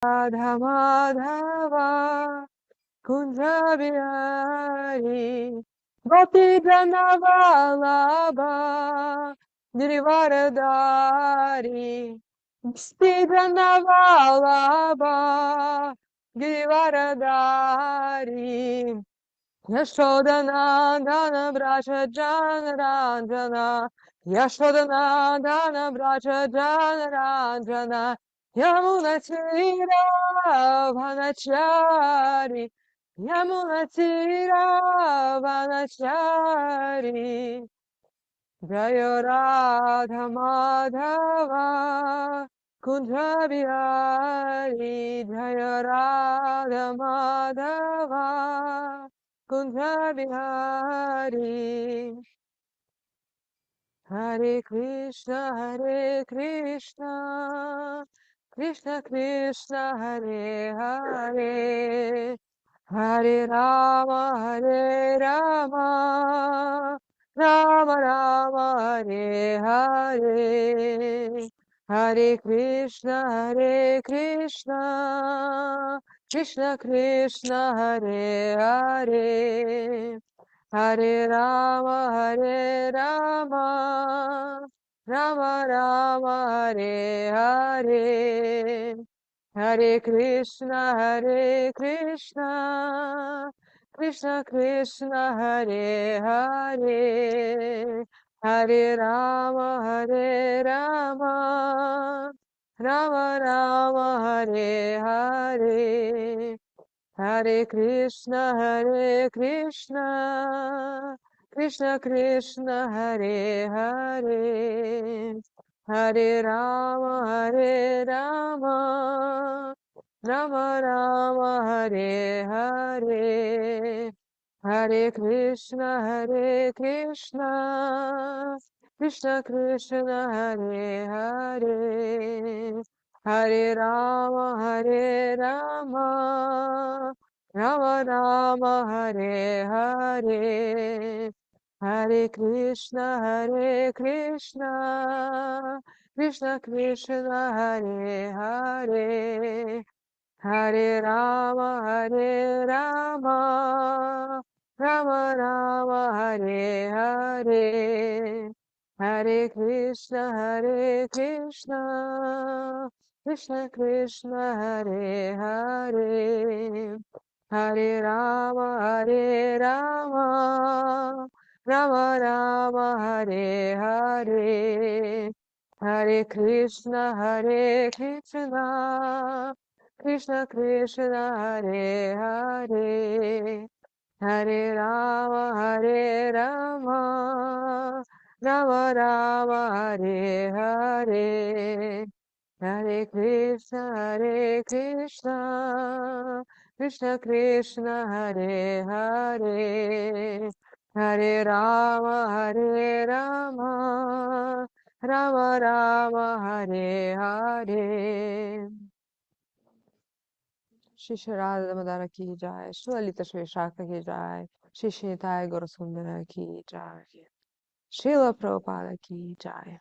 Radha Madhava Kunja Bihari Gopi Janavalabha Girivaradari Gopi Janavalabha Girivaradari Yashodhanandana Braja Janaranjana Yashodhanandana Braja Janaranjana Yamunatira Vanachari Yamunatira Vanachari Jaya Radha Madhava Kunja Bihari Jaya Radha Madhava Kunja Bihari Hare Krishna Krishna Krishna Hare Hare Hare Rama Rama Rama Hare Hare Hare Krishna Krishna Krishna Hare Hare Hare Rama Rama Rama Hare Hare Hare Krishna Krishna Krishna Hare Hare Hare Rama Rama Rama Hare Hare Hare Krishna Krishna Krishna Hare Hare Hare Rama Rama Rama Hare Hare Hare Krishna Krishna Krishna Hare Hare Hare Rama Rama Rama Hare Hare Hare Krishna Krishna Krishna Hare Hare Hare Rama Rama Rama Hare Hare Hare Krishna Krishna Krishna Hare Hare Hare Rama Rama Rama Hare Hare Hare Krishna Krishna Hare Hare Hare Rama Rama Rama Hare Hare Hare Krishna Krishna Hare Hare Hare Rama Rama Rama Hare Hare Shri Shri Radha Damodara ki jai, Shri Lalita Shri Shaka ki jai, Shri Shri Nitai Gaurasundara ki jai, Srila Prabhupada ki jai.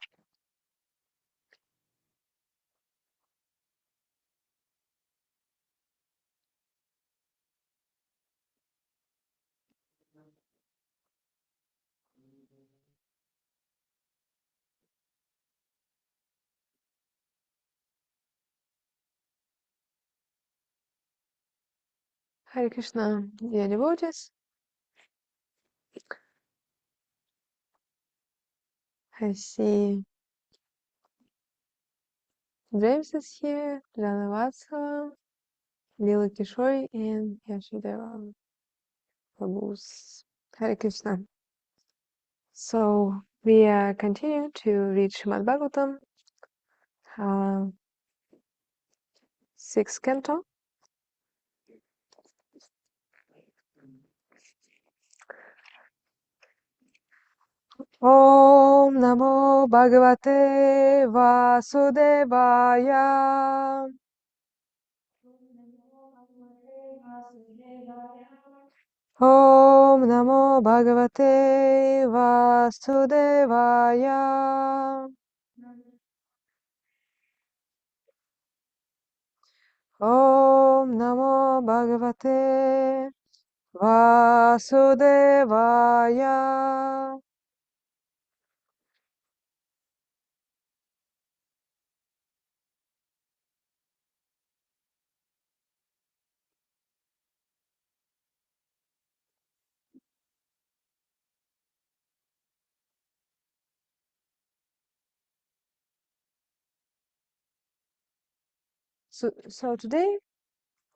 Hare Krishna, dear devotees. I see James is here, Jana Vatsala, Lila Kishore, and Yashideva Prabhu's. Hare Krishna. So we continue to read Srimad Bhagavatam, 6th canto. Om Namo Bhagavate Vasudevaya. Om Namo Bhagavate Vasudevaya. Om Namo Bhagavate Vasudevaya. So today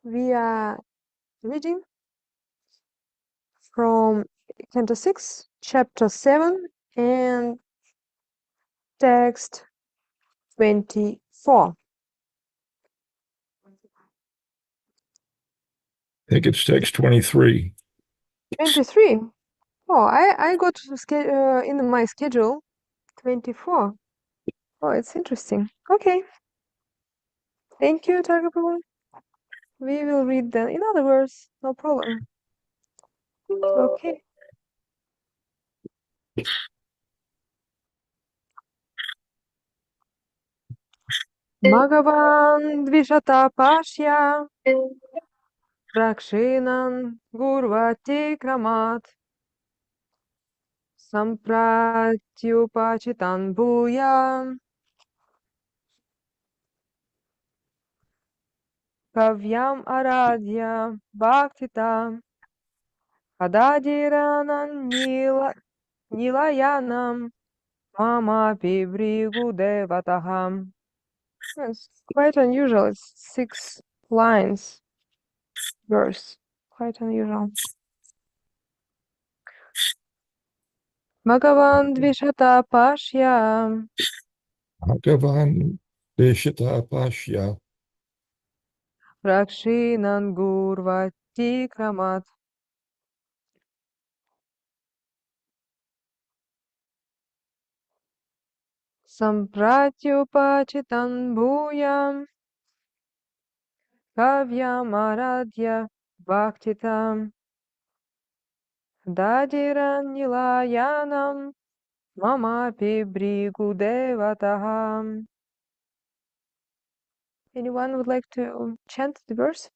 we are reading from Canto 6, Chapter 7, and text 24. I think it's text 23. 23. Oh, I got in my schedule 24. Oh, it's interesting. Okay. Thank you, Targa Prabhu. We will read them. In other words, no problem. Okay. Bhagavan Dvishata Pashya Rakshinan Gurvati Kramat Sampratyupachitan Bhuya Kavyam Aradhya Bhaktita Hadadiranan Nilayanam Mama Pibrigu Devataham. It's quite unusual. It's 6 lines verse. Quite unusual. Bhagavan Dvishata Pashya Bhagavan Deshita Pashya Rakshinan Gurvati Kramat Sampratyupachitan Bhuyam Kavyam Aradhya Bhaktitam Dadiran Nilayanam Mamapi Brigu Devataham. Anyone would like to chant the verse?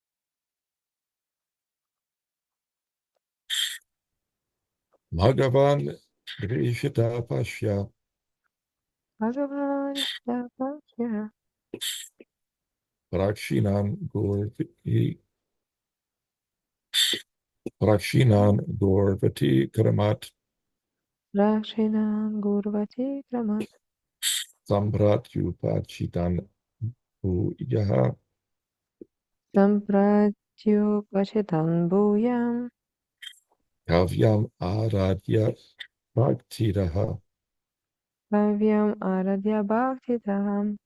Bhagavan Deshita Pashya Bhagavan Dvishata Rakshinan Gurvati Karamat Rakshinan Gurvati Kramat Sampratyupachitan Bhuyaha Sampratyupachitan Bhuyam Kavyam Aradhya Bhaktiraha Kavyam Aradhya Bhaktitam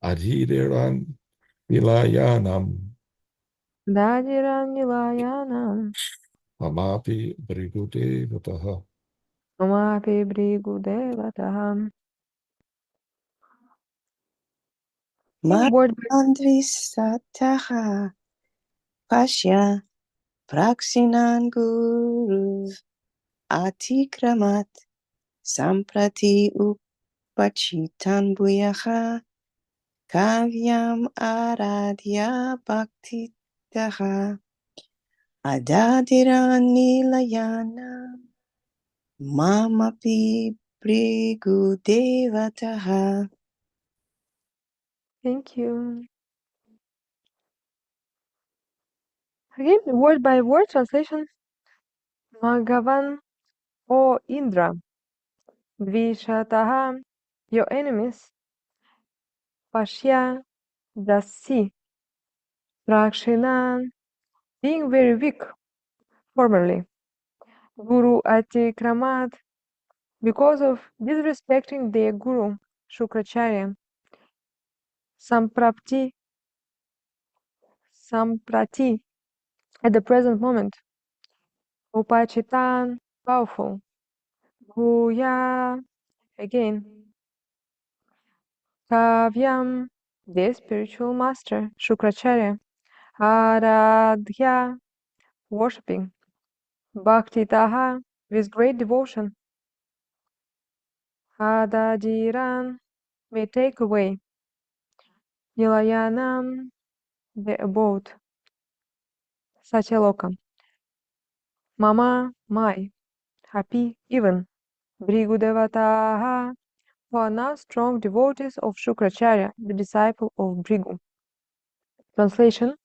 Adhideran Nilayanam Dadiran Nilayanam Mamapi Brigude Vataha. Mamapi Brigu Devataham. Word by Mandvisataha Pashya Praksinan Guru Atikramat Samprati Upachitan Bhuyaha Kavyam Aradhya Bhaktitaha Adadiran Nilayana Mamapi Brigu Devataha. Thank you. Again, word by word translation. Bhagavan, O Indra, Dvishataha, your enemies, Pashya, the sea, Rakshinan, being very weak formerly, Guru Atikramat, because of disrespecting their Guru, Shukracharya, Samprati, at the present moment, Upachitan, powerful, Bhuya, again, Kavyam, their spiritual master, Shukracharya, Aradhya, worshipping, Bhaktitaha, with great devotion, Adajiran, may take away, Nilayanam, the abode Satyaloka. Mama, my, happy even, Bhrigu Devataha, who are now strong devotees of Shukracharya, the disciple of Bhrigu. Translation,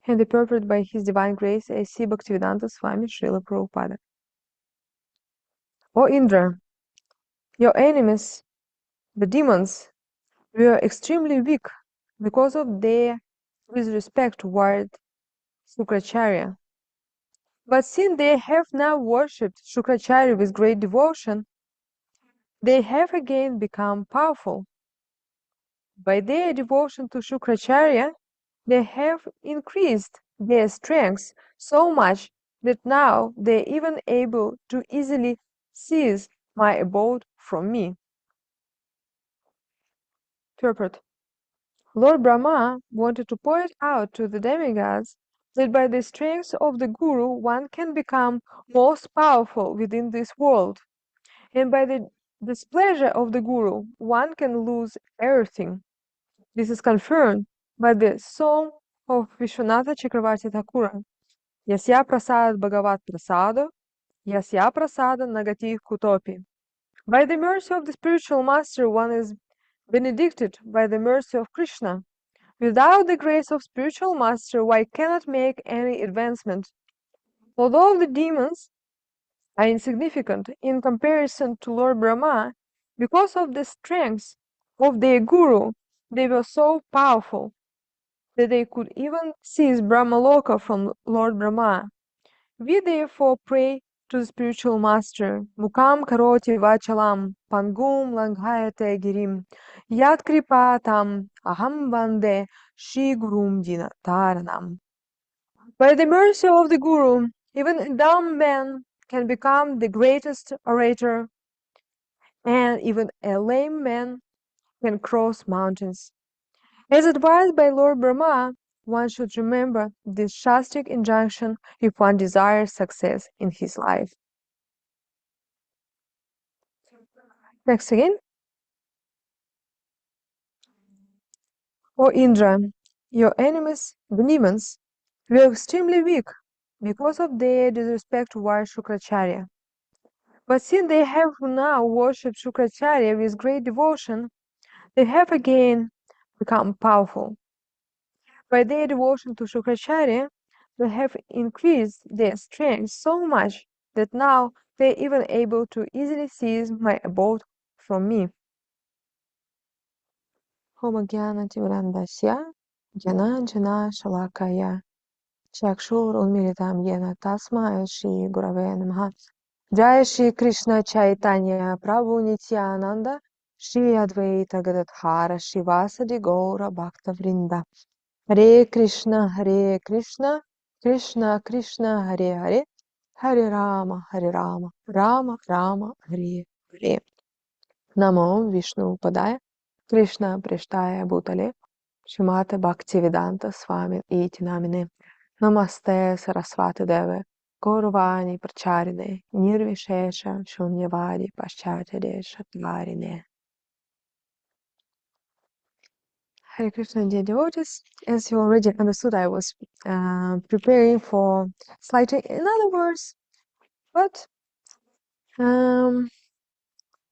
and the purport by His Divine Grace A.C. Bhaktivedanta Swami Srila Prabhupada. O Indra, your enemies, the demons, were extremely weak because of their disrespect toward Shukracharya. But since they have now worshipped Shukracharya with great devotion, they have again become powerful. By their devotion to Shukracharya, they have increased their strength so much that now they are even able to easily seize my abode from me. Purport. Lord Brahma wanted to point out to the demigods that by the strength of the Guru one can become most powerful within this world, and by the displeasure of the Guru one can lose everything. This is confirmed by the song of Vishwanatha Chakravarti Thakura. Yasya prasad Bhagavat prasado, Yasya prasada nagati kutopi. By the mercy of the spiritual master one is benedicted by the mercy of Krishna. Without the grace of spiritual master one cannot make any advancement. Although the demons are insignificant in comparison to Lord Brahma, because of the strength of their guru, they were so powerful that they could even seize Brahmaloka from Lord Brahma. We therefore pray to the spiritual master, Mukam karoti vachalam, pangum langhayate girim, yat kripa tam aham bande Shri Gurum Dinataranam. By the mercy of the Guru, even a dumb man can become the greatest orator, and even a lame man can cross mountains. As advised by Lord Brahma, one should remember this Shastric injunction if one desires success in his life. Next again. O Indra, your enemies, the demons, were extremely weak because of their disrespect toward Shukracharya. But since they have now worshipped Shukracharya with great devotion, they have again become powerful. By their devotion to Shukracharya, they have increased their strength so much that now they are even able to easily seize my abode from me. Homagyanativrandasya jana jana shalakaya chakshur unmilitam yena tasma Shri Gurave Namaha. Jai Shri Krishna Chaitanya Prabhu Nityananda Shri Advaita Gadadhara Shivasadi Gaura Bhakta Vrinda. Hare Krishna, Krishna Krishna, Hare Hare, Hare Rama, Rama Rama, Hare Hare. Namo Vishnu Padaya, Krishna Preshtaya Bhutale, Shrimate Bhaktivedanta Swami Iti Namine. Namaste Saraswati Deve, Gauravani Pracharine, Nirvishesha Shunyavadi Paschatade Shatvarine. Hare Krishna, dear devotees. As you already understood, I was preparing for slightly another verse, but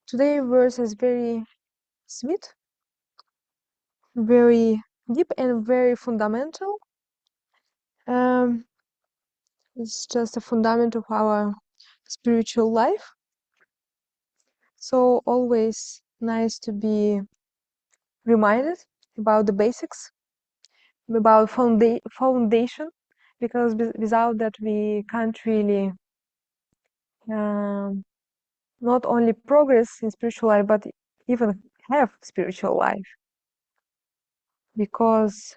today's verse is very sweet, very deep, and very fundamental. It's just a fundament of our spiritual life. So always nice to be reminded about the basics, about foundation, because without that we can't really not only progress in spiritual life, but even have spiritual life. Because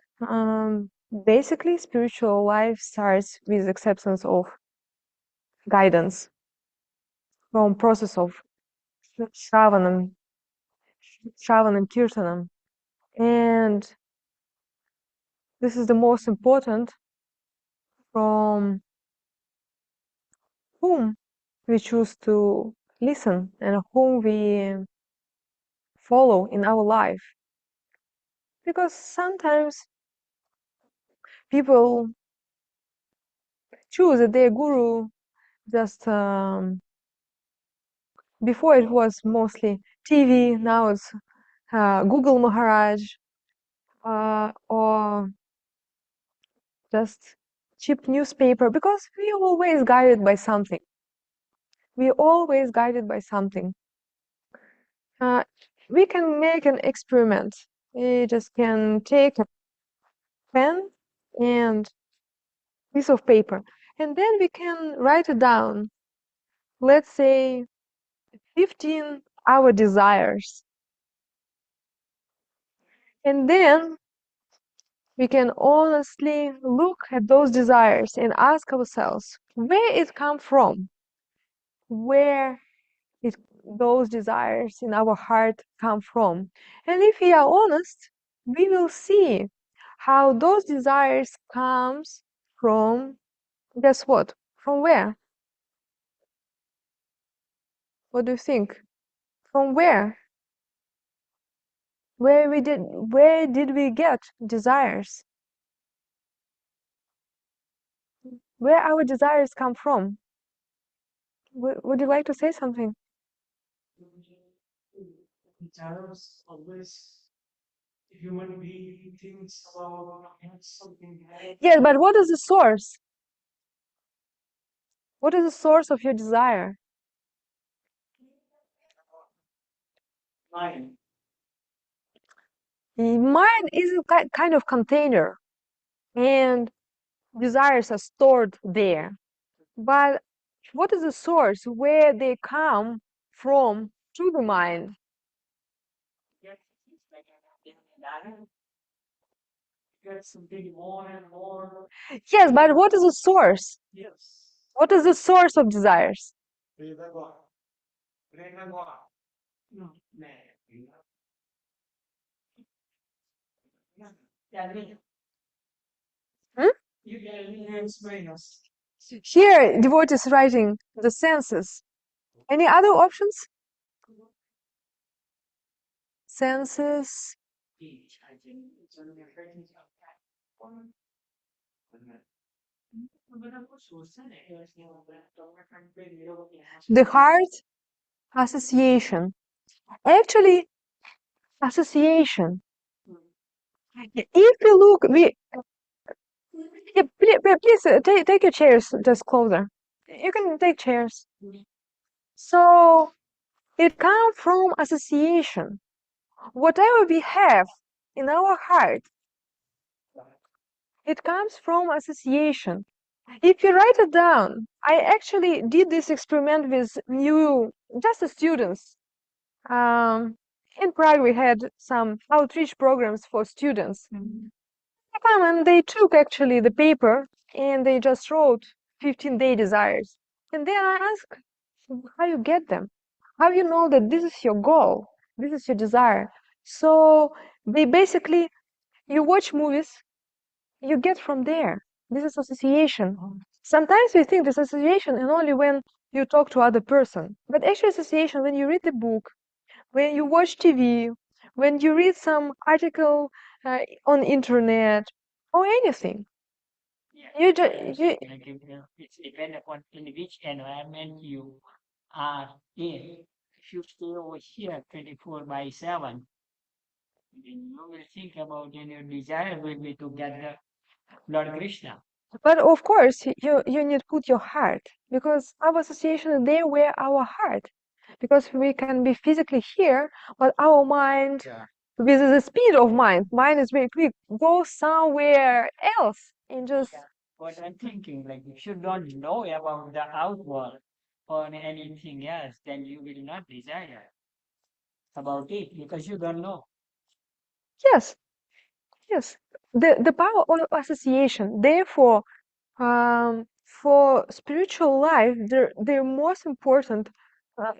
basically spiritual life starts with acceptance of guidance from process of Shravanam, Kirtanam. And this is the most important from whom we choose to listen and whom we follow in our life. Because sometimes people choose their guru just before it was mostly TV, now it's Google Maharaj, or just cheap newspaper, because we always guided by something. We always guided by something. We can make an experiment. We just can take a pen and piece of paper, and then we can write it down. Let's say 15 our desires. And then we can honestly look at those desires and ask ourselves where it come from, where it, those desires in our heart come from. And if we are honest, we will see how those desires comes from, guess what? From where? What do you think? From where? Where did we get desires? Where our desires come from? Would you like to say something? Desires always human being thinks about something. Yes, but what is the source? What is the source of your desire? Mind. Mind is a kind of container, and desires are stored there. But what is the source where they come from to the mind? Get something more and more. Yes, but what is the source? Yes. What is the source of desires? No. Hmm? You can explain us. Here, devotee is writing the senses. Any other options? Senses. The heart, association. Actually, association. If we look, yeah, please take your chairs just closer. You can take chairs. So it comes from association. Whatever we have in our heart, it comes from association. If you write it down, I actually did this experiment with just the students. In Prague, we had some outreach programs for students. And they took actually the paper and they just wrote 15-day desires. And then I asked how you get them, how you know that this is your goal, this is your desire. So they basically, you watch movies, you get from there. This is association. Sometimes we think this association and only when you talk to other person, but actually association when you read the book, when you watch TV, when you read some article on internet or anything. You just you, It's depend upon in which environment you are in. If you stay over here 24/7, then you will think about and your desire will be to get the Lord Krishna. but of course you need to put your heart, because our association is there where our heart, because we can be physically here, but our mind, with the speed of mind is very quick, goes somewhere else and just What I'm thinking, like if you don't know about the outward or anything else, then you will not desire about it because you don't know. yes, yes, the power of association. Therefore, for spiritual life, the most important, uh,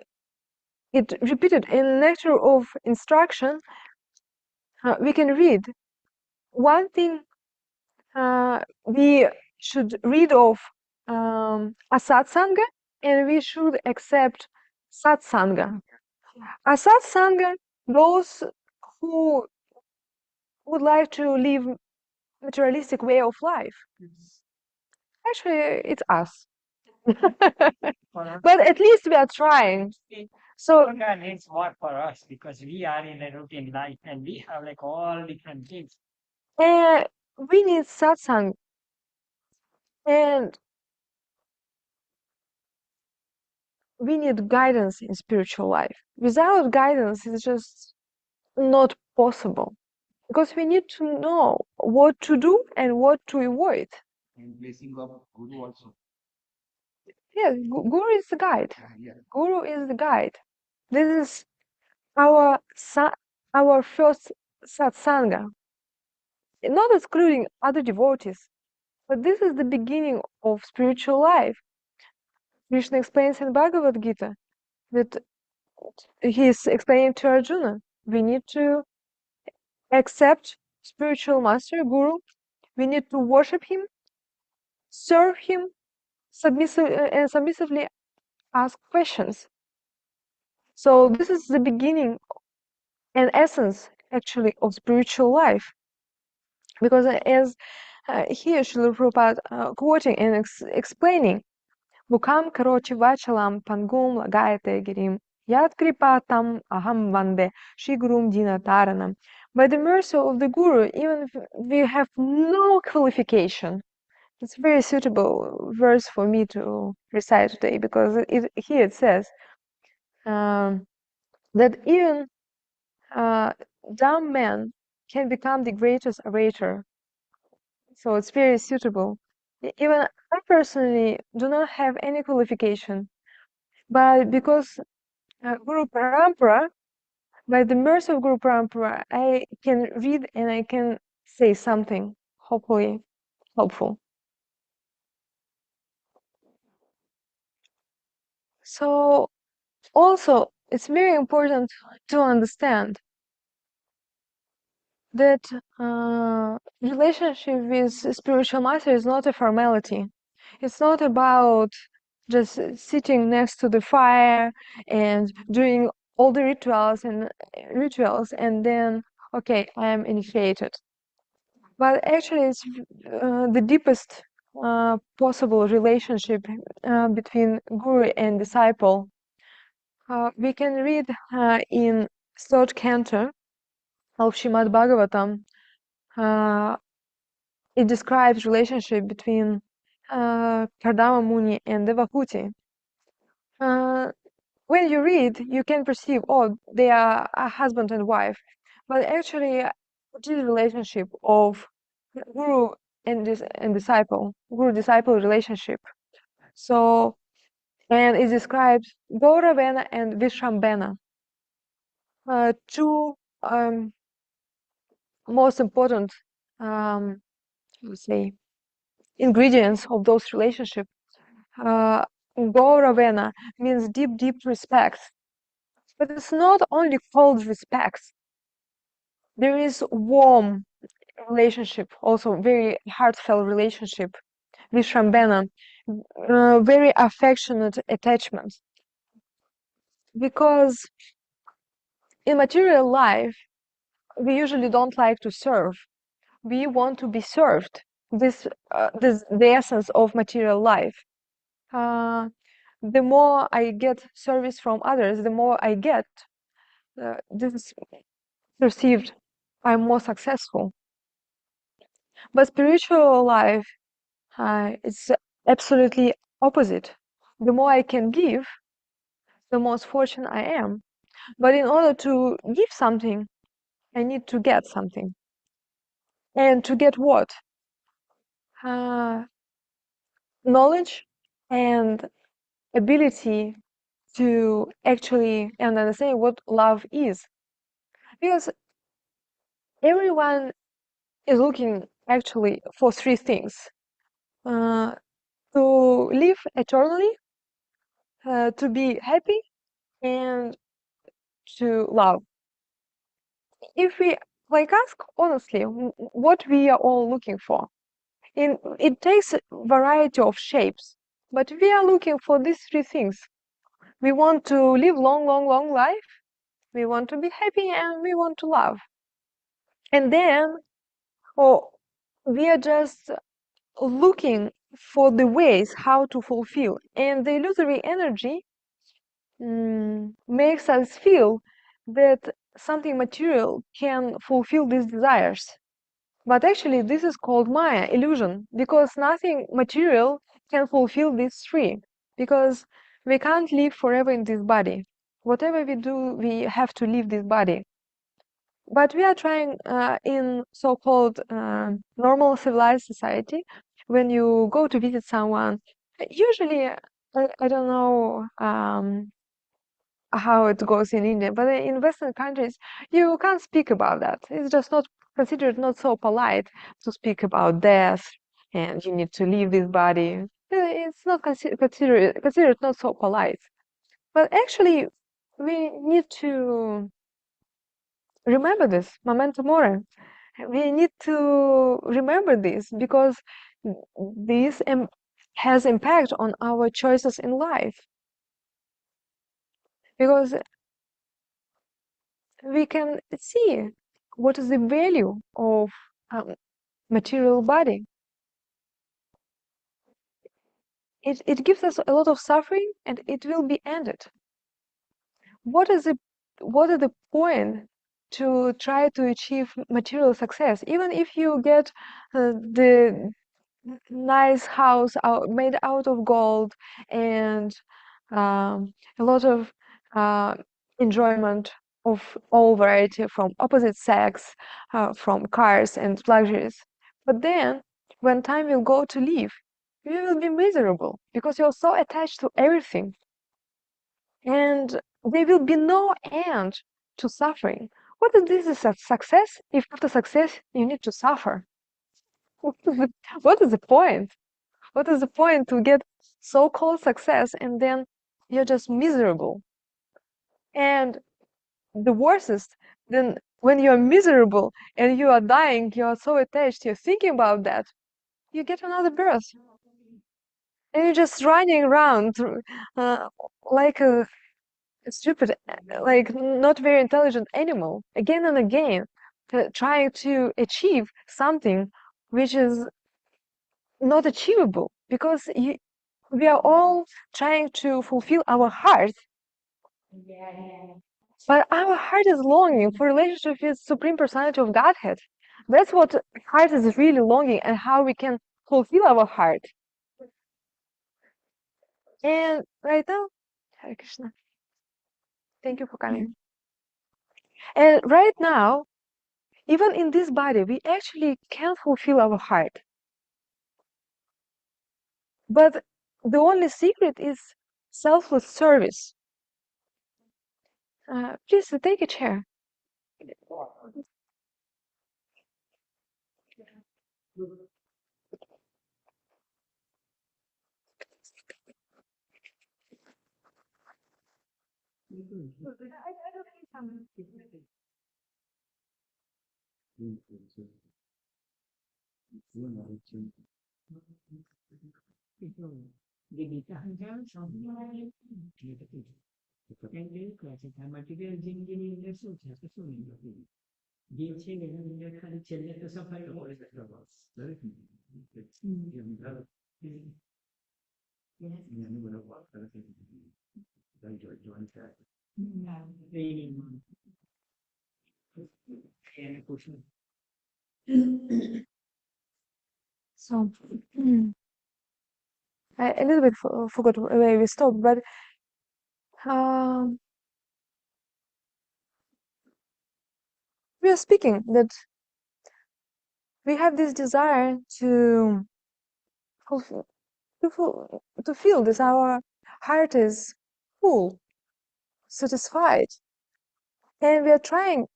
it repeated in Nectar of Instruction, we can read one thing, we should read of asatsanga, and we should accept satsanga. Asatsanga, those who would like to live materialistic way of life. Actually, it's us. For But at least we are trying. So Yoga needs more for us because we are in a routine life and we have like all different things. we need satsang, and we need guidance in spiritual life. Without guidance, it's just not possible because we need to know what to do and what to avoid. And blessing of Guru also. Yes, Guru is the guide. Yeah. Guru is the guide. This is our our first satsanga, not excluding other devotees, but this is the beginning of spiritual life. Krishna explains in Bhagavad Gita that he's explaining to Arjuna, we need to accept spiritual master, Guru. We need to worship him, serve him, and submissively ask questions. So this is the beginning and essence, actually, of spiritual life. Because as here Srila Prabhupada quoting and explaining, Mukam karochi vachalam pangum lagayate girim yat kripatam aham vande shigurum dina taranam. By the mercy of the Guru, even if we have no qualification, it's a very suitable verse for me to recite today because here it says that even dumb man can become the greatest orator. So it's very suitable. Even I personally do not have any qualification, but because Guru Parampara, by the mercy of Guru Parampara, I can read and I can say something, hopefully helpful. So also, it's very important to understand that relationship with spiritual master is not a formality. It's not about just sitting next to the fire and doing all the rituals and then okay, I am initiated. But actually, it's the deepest possible relationship between guru and disciple. We can read in third canto of Srimad Bhagavatam. It describes relationship between Kardama Muni and Devahuti. When you read, you can perceive, oh, they are a husband and wife, but actually, it is a relationship of guru and disciple, guru-disciple relationship. So, and it describes Gauravena and Vishrambena, two most important, let's say, ingredients of those relationships. Gauravena means deep, deep respect. But it's not only cold respect. There is warm relationship, also very heartfelt relationship. Vishrambena, very affectionate attachment. Because in material life, we usually don't like to serve. We want to be served. This is the essence of material life. The more I get service from others, the more I get. This is perceived I'm more successful. But spiritual life, it's absolutely opposite. The more I can give, the more fortunate I am. But in order to give something, I need to get something. And to get what? Knowledge and ability to actually and understand what love is. Because everyone is looking actually for three things. To live eternally, to be happy, and to love. If we ask honestly what we are all looking for, it takes a variety of shapes, but we are looking for these three things. We want to live long life, we want to be happy, and we want to love. And then, oh, we are just looking for the ways how to fulfill, and the illusory energy makes us feel that something material can fulfill these desires. But actually, this is called Maya, illusion, because nothing material can fulfill these three, because we can't live forever in this body. Whatever we do, we have to leave this body. But we are trying in so-called normal civilized society, when you go to visit someone, usually, I don't know how it goes in India, but in Western countries, you can't speak about that. It's just not considered not so polite to speak about death and you need to leave this body. It's not considered not so polite. But actually, we need to remember this, memento mori. We need to remember this because this has impact on our choices in life. Because we can see what is the value of material body. It gives us a lot of suffering and it will be ended. What is the point to try to achieve material success? Even if you get the nice house made out of gold and a lot of enjoyment of all variety from opposite sex, from cars and luxuries. But then, when time will go to leave, you will be miserable because you're so attached to everything. And there will be no end to suffering. What is this a success if after success you need to suffer? What is the point? What is the point to get so-called success and then you're just miserable? And the worst is then when you're miserable and you are dying, you are so attached, you're thinking about that, you get another birth. And you're just running around uh, like a stupid, like not very intelligent animal again and again, trying to achieve something which is not achievable because we are all trying to fulfill our heart, but our heart is longing for relationship with Supreme Personality of Godhead. That's what heart is really longing and how we can fulfill our heart. And right now, Hare Krishna, thank you for coming. And right now, even in this body, we actually can fulfill our heart. But the only secret is selfless service. Please take a chair. The Gita has something like material engineering lessons has to game changer in খালি ছেলে তো সাফাই করে So, I a little bit forgot where we stopped, but um, we are speaking that we have this desire to fulfill, to feel this our heart is full, satisfied, and we are trying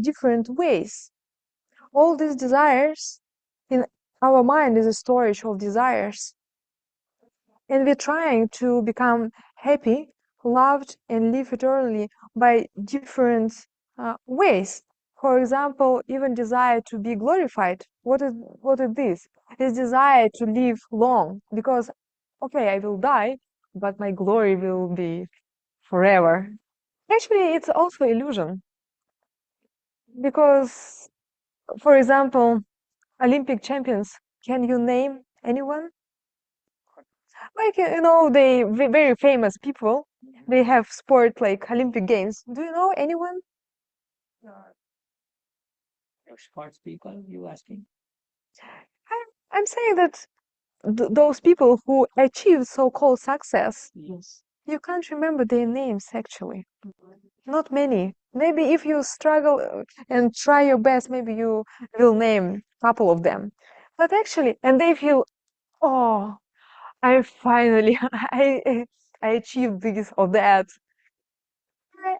different ways. All these desires in our mind is a storage of desires, and we're trying to become happy, loved, and live eternally by different ways. For example, even desire to be glorified. What is this? It's desire to live long because, okay, I will die, but my glory will be forever. Actually, it's also illusion because, for example, Olympic champions. Can you name anyone? Like, you know, they very famous people. They have sport like Olympic Games. Do you know anyone? Sports people, you asking? I'm saying that those people who achieve so-called success, Yes. you can't remember their names actually. Not many. Maybe if you struggle and try your best, maybe you will name a couple of them. But actually, and they feel, oh, I finally, I achieved this or that.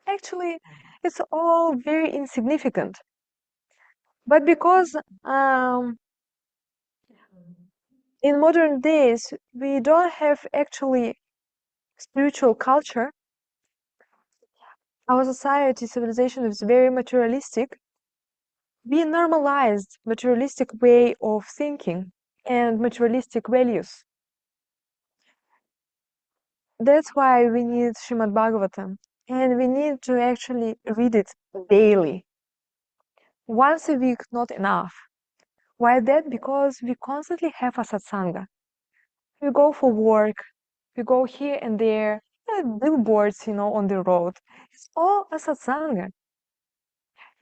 Actually, it's all very insignificant. But because in modern days we don't have actually spiritual culture, our society, civilization is very materialistic. We normalized materialistic way of thinking and materialistic values. That's why we need Srimad Bhagavatam, and we need to actually read it daily. Once a week, not enough. Why that? Because we constantly have a satsanga. We go for work, we go here and there, billboards, you know, on the road. It's all a satsanga.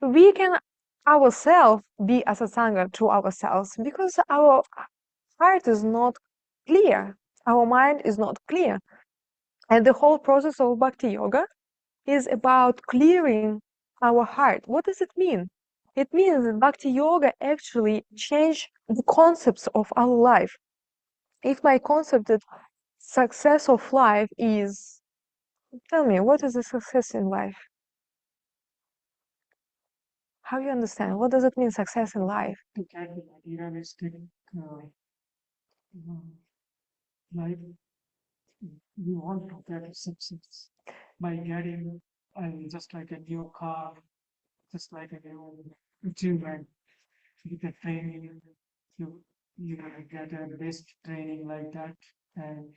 We can ourselves be a satsanga to ourselves because our heart is not clear, our mind is not clear. And the whole process of bhakti yoga is about clearing our heart. What does it mean? It means that bhakti yoga actually changed the concepts of our life. If my concept that success of life is, tell me, what is the success in life? How you understand? What does it mean, success in life? To get the materialistic life, you want to get success by getting just like a new car, just like a new achievement. With the training, you will get a best training like that, and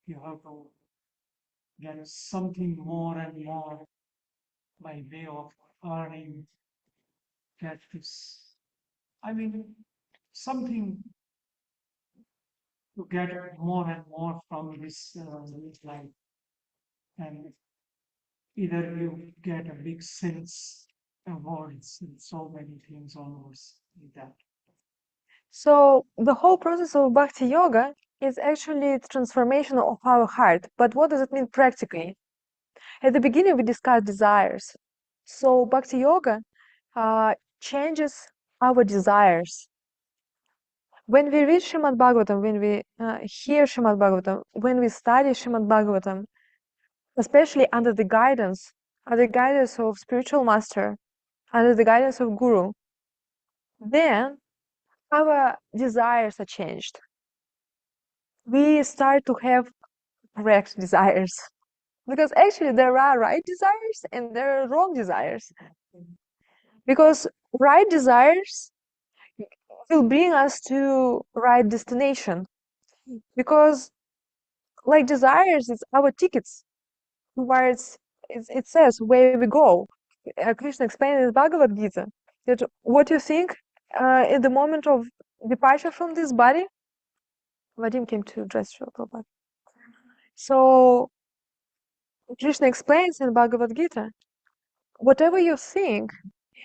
you have to get something more and more by way of earning. Get this, I mean, something to get more and more from this life, and either you get a big sense awards and so many things onwards like that. So the whole process of bhakti yoga is actually the transformation of our heart. But what does it mean practically? At the beginning, we discussed desires. So bhakti yoga changes our desires. When we read Srimad Bhagavatam, when we hear Srimad Bhagavatam, when we study Srimad Bhagavatam, especially under the guidance of spiritual master, under the guidance of guru, then our desires are changed. We start to have correct desires. Because actually there are right desires and there are wrong desires. Because right desires will bring us to right destination. Because like desires is our tickets towards, it says where we go. Krishna explained in Bhagavad Gita that what you think at the moment of departure from this body, Vadim came to address Srila Prabhupada. So Krishna explains in Bhagavad Gita, whatever you think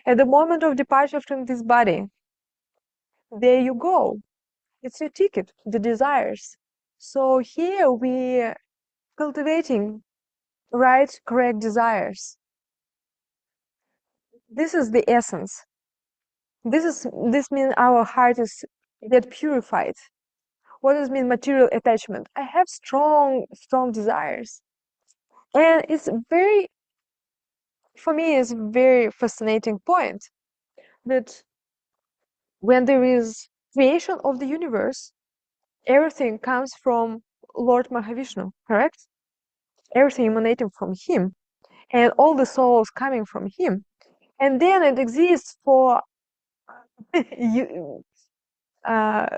at the moment of departure from this body, there you go. It's your ticket, the desires. So here we cultivating right, correct desires. This is the essence. This means our heart is get purified. What does mean material attachment? I have strong desires. And it's very, for me, it's a very fascinating point that when there is creation of the universe, everything comes from Lord Mahavishnu, correct? Everything emanating from him, and all the souls coming from him. And then it exists for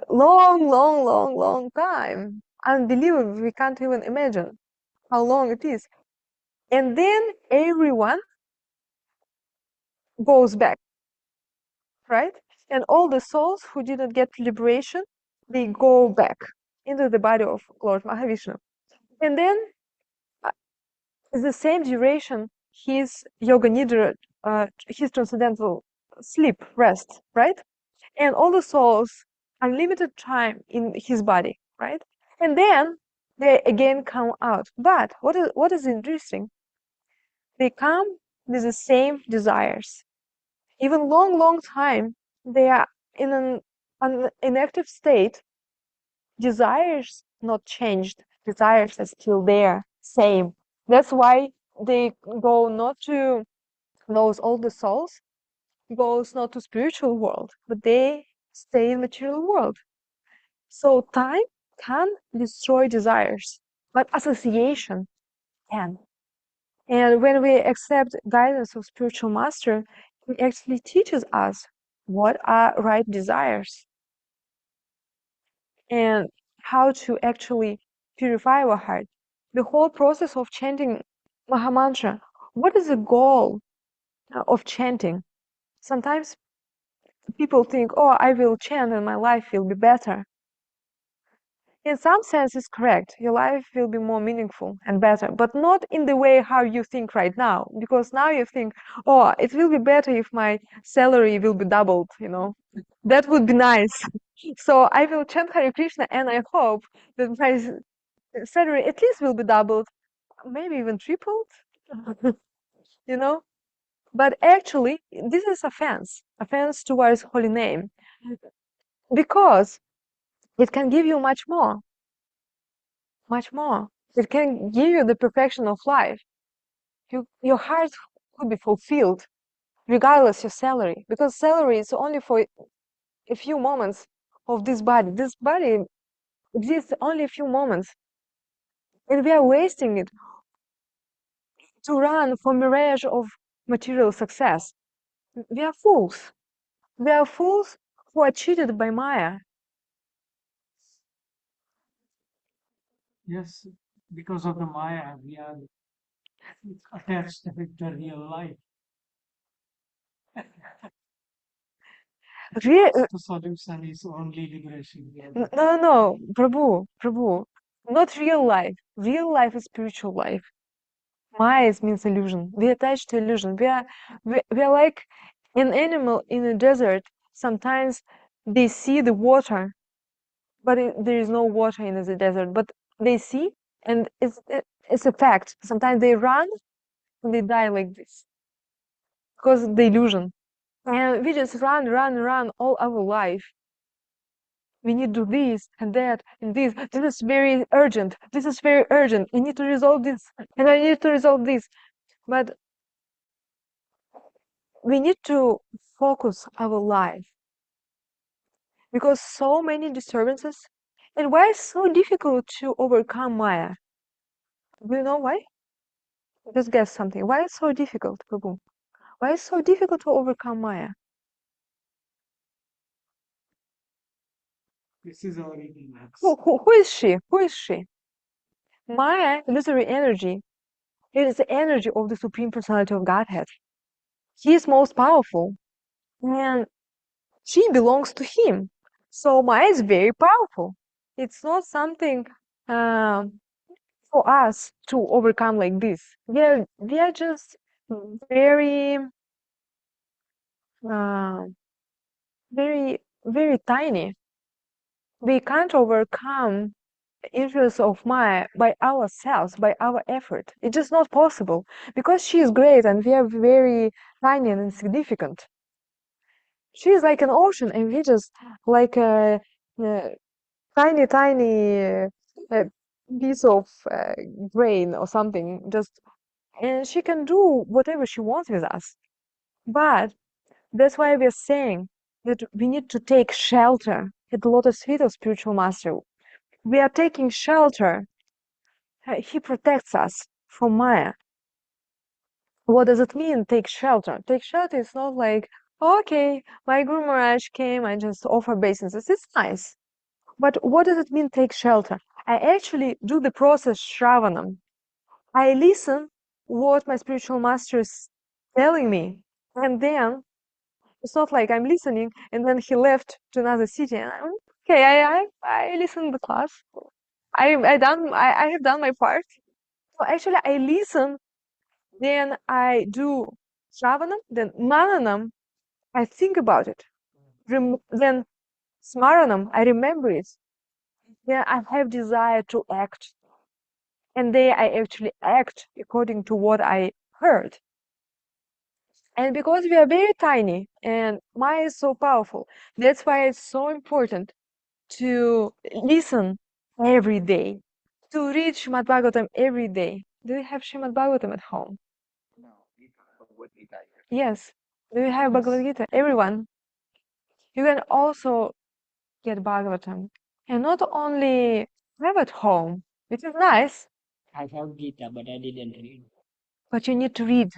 long time. Unbelievable. We can't even imagine how long it is. And then everyone goes back, right? And all the souls who didn't get liberation, they go back into the body of Lord Mahavishnu. And then the same duration, his yoga nidra, his transcendental sleep, rest, right? And all the souls, unlimited time in his body, right? And then they again come out. But what is interesting? They come with the same desires. Even long time, they are in an inactive state. Desires not changed. Desires are still there, same. That's why they go not to those older souls, goes not to spiritual world, but they stay in material world. So time can destroy desires, but association can. And when we accept guidance of spiritual master, he actually teaches us what are right desires and how to actually purify our heart. The whole process of chanting Mahamantra, what is the goal of chanting? Sometimes people think, oh, I will chant and my life will be better. In some sense, it's correct. Your life will be more meaningful and better, but not in the way how you think right now. Because now you think, oh, it will be better if my salary will be doubled, you know. That would be nice. So I will chant Hare Krishna and I hope that my salary at least will be doubled, maybe even tripled, you know. But actually, this is offense towards holy name, because it can give you much more. It can give you the perfection of life. Your heart could be fulfilled regardless your salary, because salary is only for a few moments of this body. This body exists only a few moments, and we are wasting it to run for mirage of material success. We are fools. We are fools who are cheated by Maya. Yes, because of the Maya, we are attached with the real life. The solution is only liberation. No, Prabhu, not real life. Real life is spiritual life. Maya means illusion. We attach to illusion. We are like an animal in a desert. Sometimes they see the water, but there is no water in the desert. But they see, and it's a fact. Sometimes they run and they die like this because of the illusion. And we just run all our life. We need to do this and that and this. This is very urgent. This is very urgent. I need to resolve this, and I need to resolve this. But we need to focus our life, because so many disturbances. And why it's so difficult to overcome Maya? Do you know why? Just guess something. Why it's so difficult, Prabhu? Why it's so difficult to overcome Maya? This is our ignorance. Who is she? Who is she? Maya, illusory energy, it is the energy of the Supreme Personality of Godhead. He is most powerful, and she belongs to him. So Maya is very powerful. It's not something for us to overcome like this. We are just very uh, very tiny. We can't overcome the influence of Maya by ourselves, by our effort. It's just not possible, because she is great and we are very tiny and insignificant. She is like an ocean and we just like a, tiny uh, piece of grain or something. Just, and she can do whatever she wants with us. But that's why we're saying that we need to take shelter at the lotus feet of spiritual master. We are taking shelter. He protects us from Maya. What does it mean, take shelter? Take shelter is not like, okay, my Guru Maharaj came, I just offer obeisances. It's nice. But what does it mean, take shelter? I actually do the process Shravanam. I listen what my spiritual master is telling me. And then It's not like I'm listening and then he left to another city and I'm okay. I listened the class. I have done my part. So actually, I listen, then I do Shravanam, then Mananam. I think about it. Then Smaranam, I remember it. Then I have desire to act, and there I actually act according to what I heard. And because we are very tiny and Maya is so powerful, that's why it's so important to listen every day, to read Srimad Bhagavatam every day. Do you have Srimad Bhagavatam at home? No, Bhagavad Gita. Yes. Do you have Bhagavad Gita? Everyone. You can also get Bhagavatam. And not only have at home, which is nice, I have Gita, but I didn't read. but you need to read.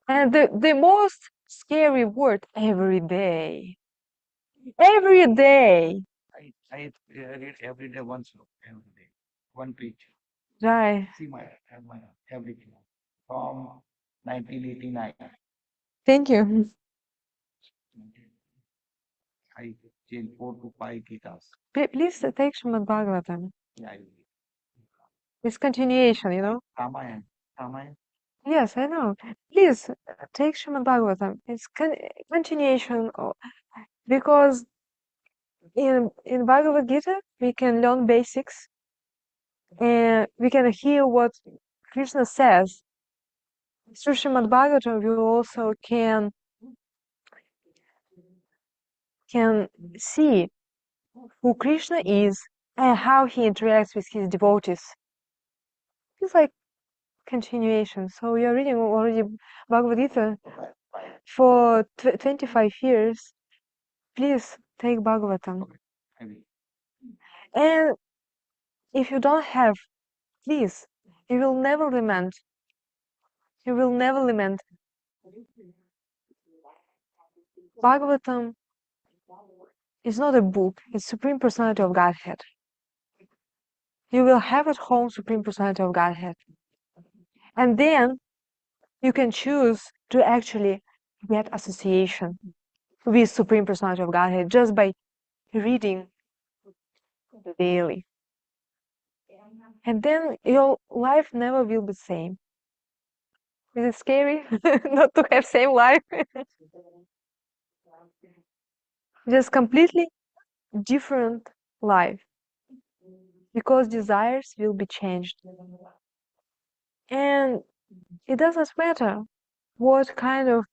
And the most scary word every day. Every day. I read every day one sloka, every day, one page. Right. See my everything from 1989. Thank you. I changed 4 to 5 Gitas. Please take Srimad Bhagavatam. Yeah, I read. It's continuation, you know? Ramayana. Ramayana. Yes, I know. Please take Srimad Bhagavatam. It's continuation because in Bhagavad Gita we can learn basics and we can hear what Krishna says. Through Srimad Bhagavatam we also can see who Krishna is and how he interacts with his devotees. It's like continuation. So you're reading already Bhagavad Gita for 25 years. Please take Bhagavatam. Okay, I will. And if you don't have, please, you will never lament. You will never lament. Bhagavatam is not a book, it's Supreme Personality of Godhead. You will have at home Supreme Personality of Godhead. And then you can choose to actually get association with Supreme Personality of Godhead just by reading daily. And then your life never will be the same. Is it scary not to have same life? Just completely different life because desires will be changed. And it doesn't matter what kind of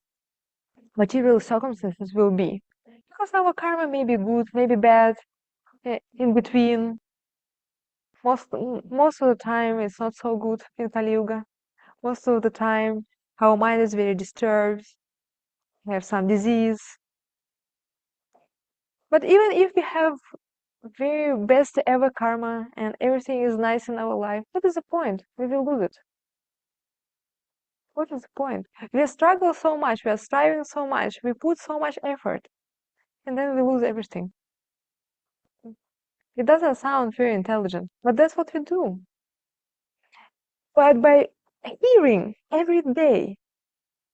material circumstances will be because our karma may be good, maybe bad, in between. Most of the time it's not so good in Kali Yuga. Most of the time our mind is very disturbed, we have some disease. But even if we have very best ever karma and everything is nice in our life, what is the point? We will lose it. What is the point? We struggle so much, we are striving so much, we put so much effort, and then we lose everything. It doesn't sound very intelligent, but that's what we do. But by hearing every day,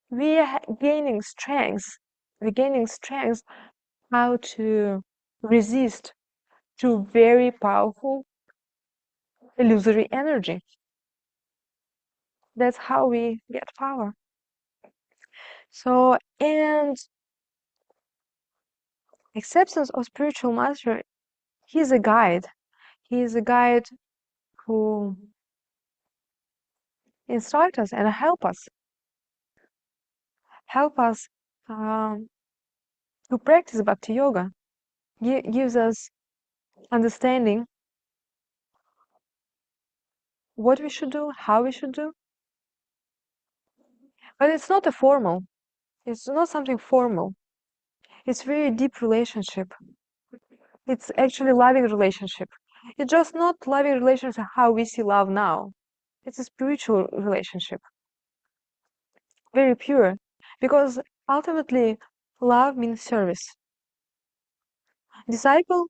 we are gaining strength. We're gaining strength how to resist to very powerful illusory energy. That's how we get power. So, and acceptance of spiritual master, he's a guide. He is a guide who instruct us and help us to practice bhakti yoga. Gives us understanding what we should do, how we should do. But it's not a formal. It's not something formal. It's very deep relationship. It's actually loving relationship. It's just not loving relationship how we see love now. It's a spiritual relationship. Very pure. Because ultimately love means service. Disciple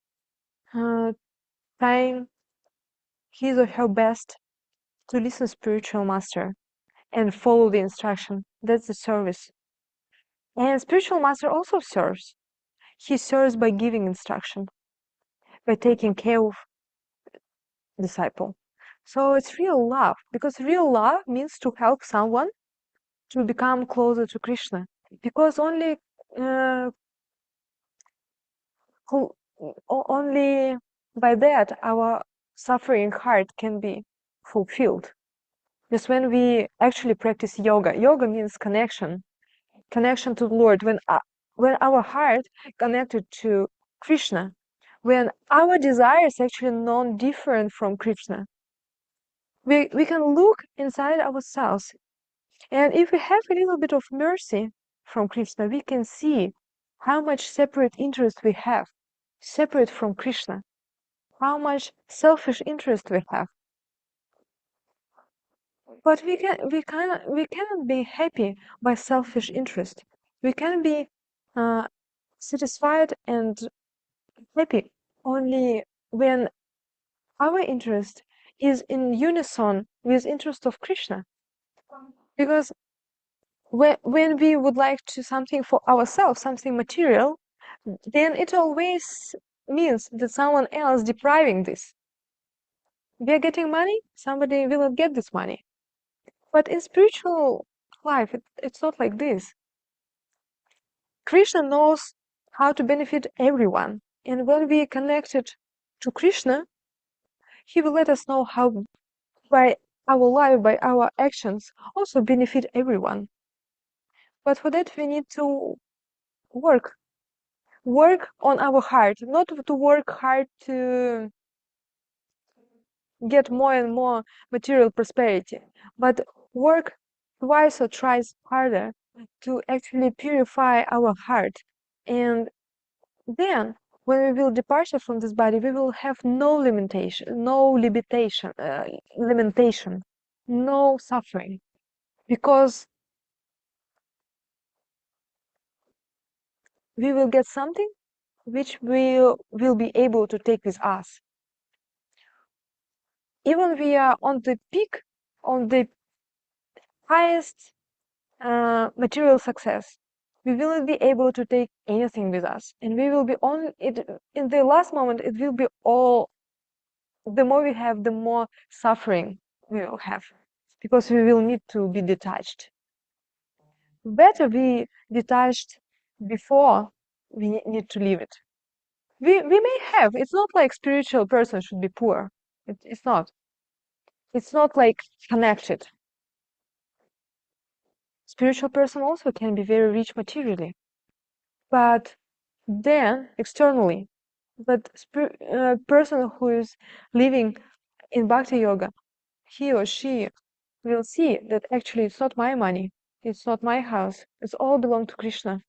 trying his or her best to listen spiritual master and follow the instruction. That's the service. And spiritual master also serves. He serves by giving instruction, by taking care of disciple. So it's real love, because real love means to help someone to become closer to Krishna. Because only only by that our suffering heart can be fulfilled. Just when we actually practice yoga, yoga means connection to the Lord. When our heart connected to Krishna, when our desire is actually non-different from Krishna, we can look inside ourselves, and if we have a little bit of mercy from Krishna, we can see how much separate interest we have, separate from Krishna, how much selfish interest we have. But we cannot be happy by selfish interest. We can be satisfied and happy only when our interest is in unison with interest of Krishna. Because when we would like to something for ourselves, something material, then it always means that someone else depriving this. We are getting money, somebody will not get this money. But in spiritual life, it's not like this. Krishna knows how to benefit everyone. And when we are connected to Krishna, he will let us know how by our life, by our actions, also benefit everyone. But for that, we need to work on our heart, not to work hard to get more and more material prosperity, but work twice or thrice harder to actually purify our heart. And then, when we will depart from this body, we will have no limitation, no suffering, because we will get something which we will be able to take with us. Even we are on the peak, on the highest material success, we will not be able to take anything with us, and we will be on it in the last moment. It will be all. The more we have, the more suffering we will have, because we will need to be detached. Better be detached before we need to leave it. We may have. It's not like spiritual person should be poor. It's not. It's not like connected. Spiritual person also can be very rich materially, but then externally. But person who is living in bhakti yoga, he or she will see that actually it's not my money, it's not my house, it's all belong to Krishna.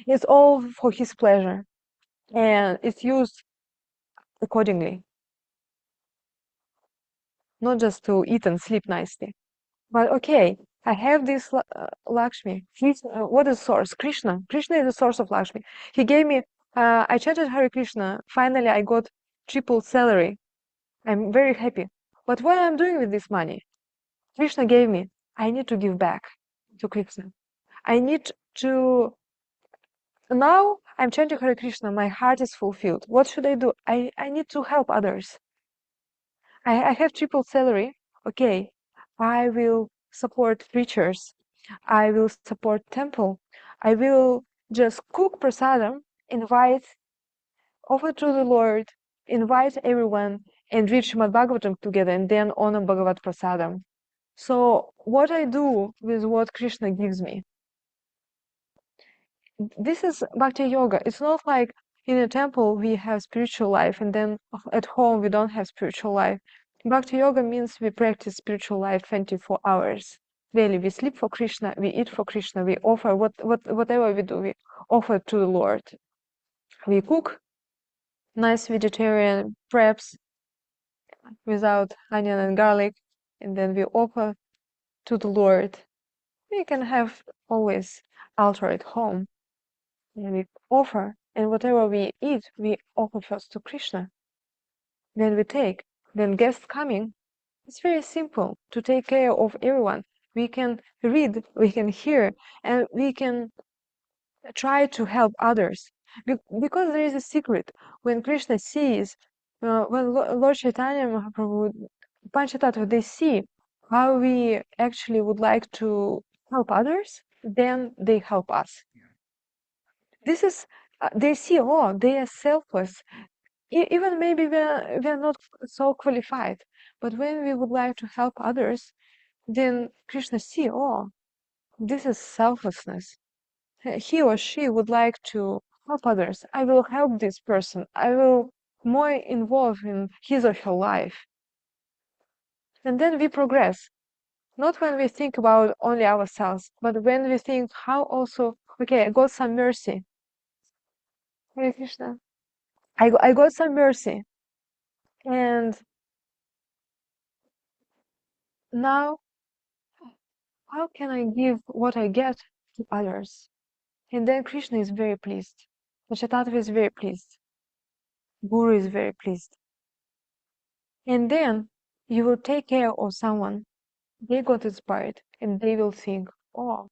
It's all for his pleasure, and it's used accordingly, not just to eat and sleep nicely. But okay, I have this Lakshmi. What is source? Krishna. Krishna is the source of Lakshmi. He gave me. I chanted Hare Krishna. Finally, I got triple salary. I'm very happy. But what I'm doing with this money? Krishna gave me. I need to give back to Krishna. I need to. Now I'm chanting Hare Krishna. My heart is fulfilled. What should I do? I need to help others. I have triple salary. Okay, I will support preachers. I will support temple. I will just cook prasadam, offer to the Lord, invite everyone, and read Srimad Bhagavatam together, and then honor Bhagavat prasadam. So what I do with what Krishna gives me, this is bhakti yoga. It's not like in a temple we have spiritual life, and then at home we don't have spiritual life. Bhakti yoga means we practice spiritual life 24 hours. Really, we sleep for Krishna, we eat for Krishna, we offer whatever we do, we offer to the Lord. We cook nice vegetarian preps without onion and garlic, and then we offer to the Lord. We can have always altar at home, and we offer, and whatever we eat, we offer first to Krishna. Then we take. Then guests coming, it's very simple to take care of everyone. we can read, we can hear, and we can try to help others. Because there is a secret. When Krishna sees, when Lord Chaitanya Mahaprabhu, Panchatattva, they see how we actually would like to help others, then they help us. This is, they see, oh, they are selfless. Even maybe we're not so qualified, but when we would like to help others, then Krishna see, oh, this is selflessness. He or she would like to help others. I will help this person. I will more involve in his or her life. And then we progress. Not when we think about only ourselves, but when we think how also, okay, I got some mercy. Hare Krishna. I got some mercy. And now, how can I give what I get to others? And then Krishna is very pleased. Vachatattva is very pleased. Guru is very pleased. And then you will take care of someone. They got inspired and they will think, oh,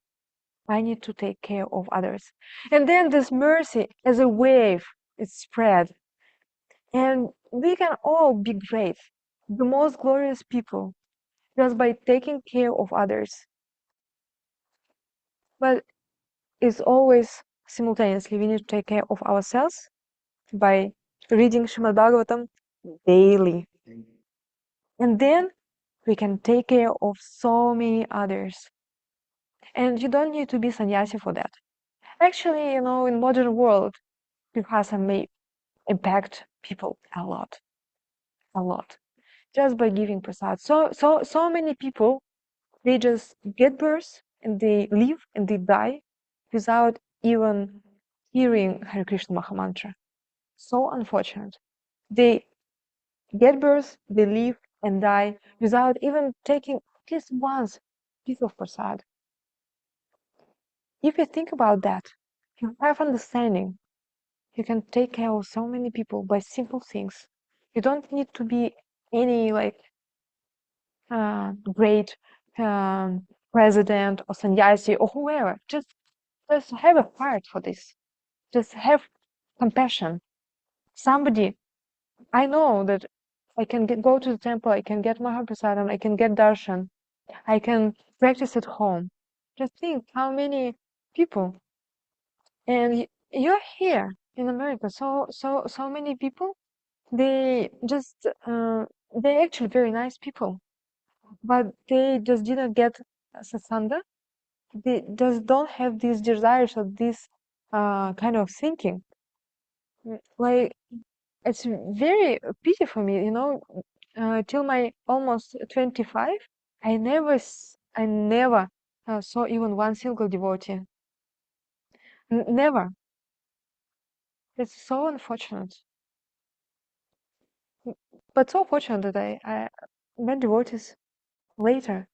I need to take care of others. And then this mercy as a wave is spread. And we can all be great, the most glorious people, just by taking care of others. But it's always simultaneously, we need to take care of ourselves by reading Srimad Bhagavatam daily. And then we can take care of so many others. And you don't need to be sannyasi for that. Actually, in modern world, Vihasa may impact people a lot, just by giving prasad. So many people, they just get birth and they live and they die without even hearing Hare Krishna Mahamantra. So unfortunate. They get birth, they live and die without even taking at least once piece of prasad. If you think about that, you have understanding. You can take care of so many people by simple things. You don't need to be any great president or sannyasi or whoever. Just have a heart for this. Just have compassion. Somebody, I know that I can go to the temple, I can get Mahaprasadam, I can get darshan, I can practice at home. Just think how many people, and you're here in America. So many people. They just they're actually very nice people, but they just didn't get satsanga. They just don't have these desires or this kind of thinking. Like it's very pity for me, till my almost 25, I never saw even one single devotee. Never. It's so unfortunate. But so fortunate that I met devotees later.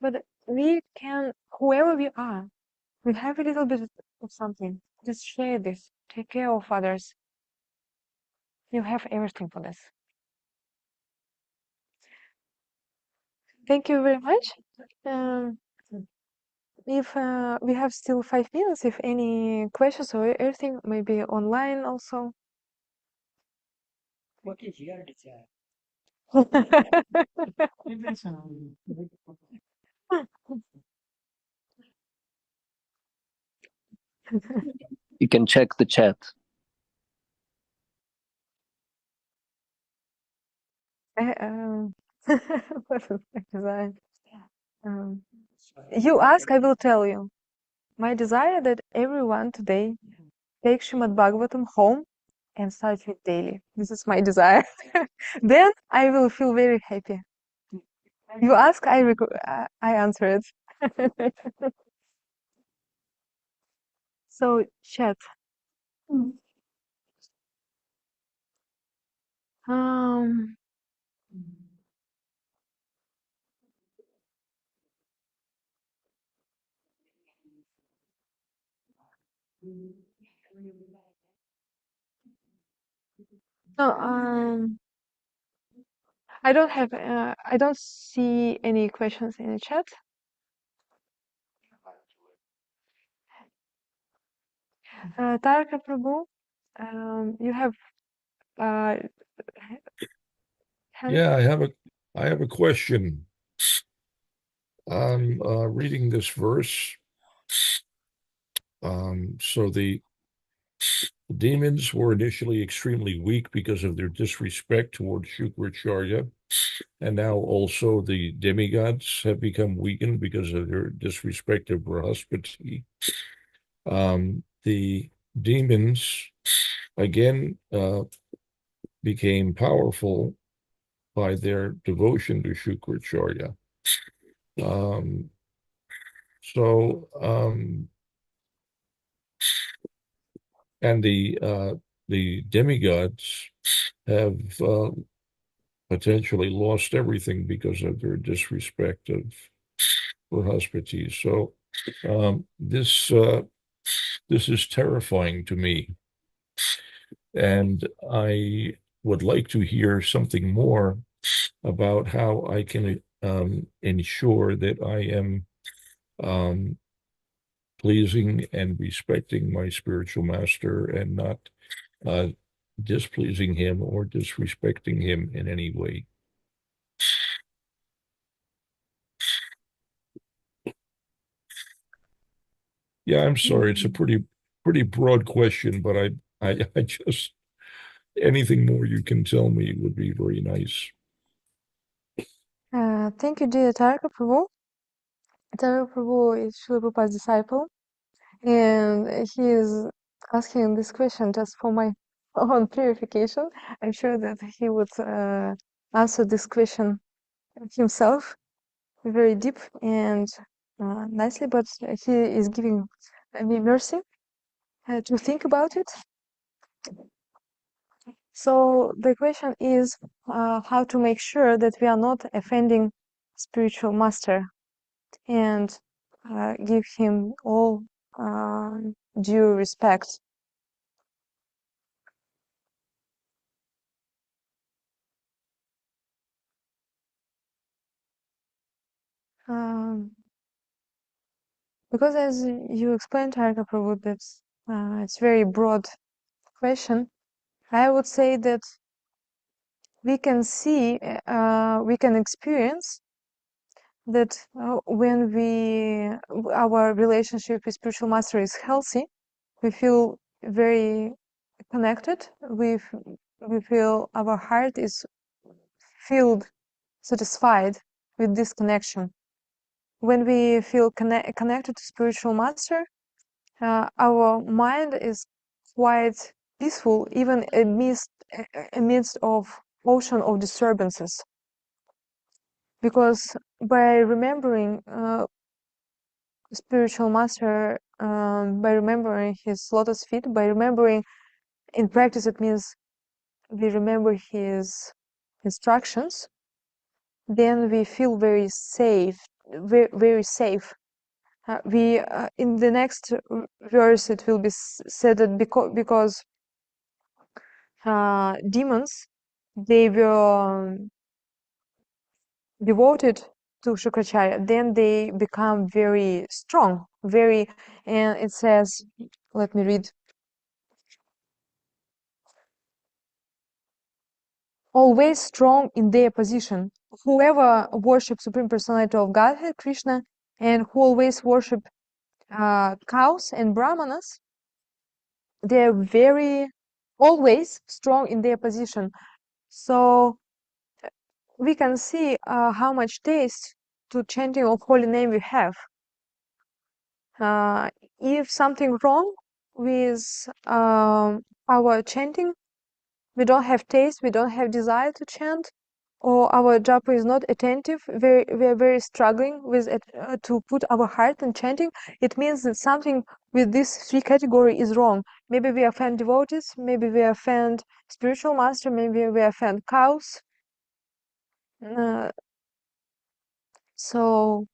But we can, whoever we are, we have a little bit of something. Just share this. Take care of others. You have everything for this. Thank you very much. Um, if we have still 5 minutes, if any questions or anything, maybe online also. What is your desire? You can check the chat. What is my desire? Um, you ask, I will tell you. My desire that everyone today take Srimad Bhagavatam home and start it daily. This is my desire. Then I will feel very happy. You ask, I answer it. So chat. Um, no, I don't see any questions in the chat. Tarka Prabhu, you have hand? Yeah, I have a question. I'm reading this verse. So the demons were initially extremely weak because of their disrespect toward Shukracharya, and now also the demigods have become weakened because of their disrespect of Brahaspati. The demons again became powerful by their devotion to Shukracharya. So and the demigods have potentially lost everything because of their disrespect of Brahaspati. So this is terrifying to me, and I would like to hear something more about how I can ensure that I am pleasing and respecting my spiritual master and not uh, displeasing him or disrespecting him in any way. Yeah, I'm sorry. It's a pretty broad question, but I just anything more you can tell me would be very nice. Thank you, dear Tarka Prabhu. Tarka Prabhu is Srila Prabhupada's disciple, and he is asking this question just for my own purification. I'm sure that he would answer this question himself very deep and nicely, but he is giving me mercy to think about it. So the question is how to make sure that we are not offending spiritual master and give him all due respect. Um, because as you explained, Harika Prabhu, that's it's very broad question. I would say that we can see, we can experience that when our relationship with spiritual master is healthy, we feel very connected. We feel our heart is filled, satisfied with this connection. When we feel connected to spiritual master, our mind is quite peaceful, even amidst of ocean of disturbances. Because by remembering spiritual master, by remembering his lotus feet, by remembering in practice, it means we remember his instructions, then we feel very safe, very safe. We in the next verse it will be said that because demons, they were devoted to Shukracharya, then they become very strong, very, and it says, let me read. Always strong in their position. Whoever worships Supreme Personality of Godhead, Krishna, and who always worship cows and brahmanas, they're very always strong in their position. So we can see how much taste to chanting of holy name we have. If something wrong with our chanting, we don't have taste, we don't have desire to chant, or our japa is not attentive, we are very struggling with it to put our heart in chanting, it means that something with this three category is wrong. Maybe we offend devotees, maybe we offend spiritual master, maybe we offend cows. So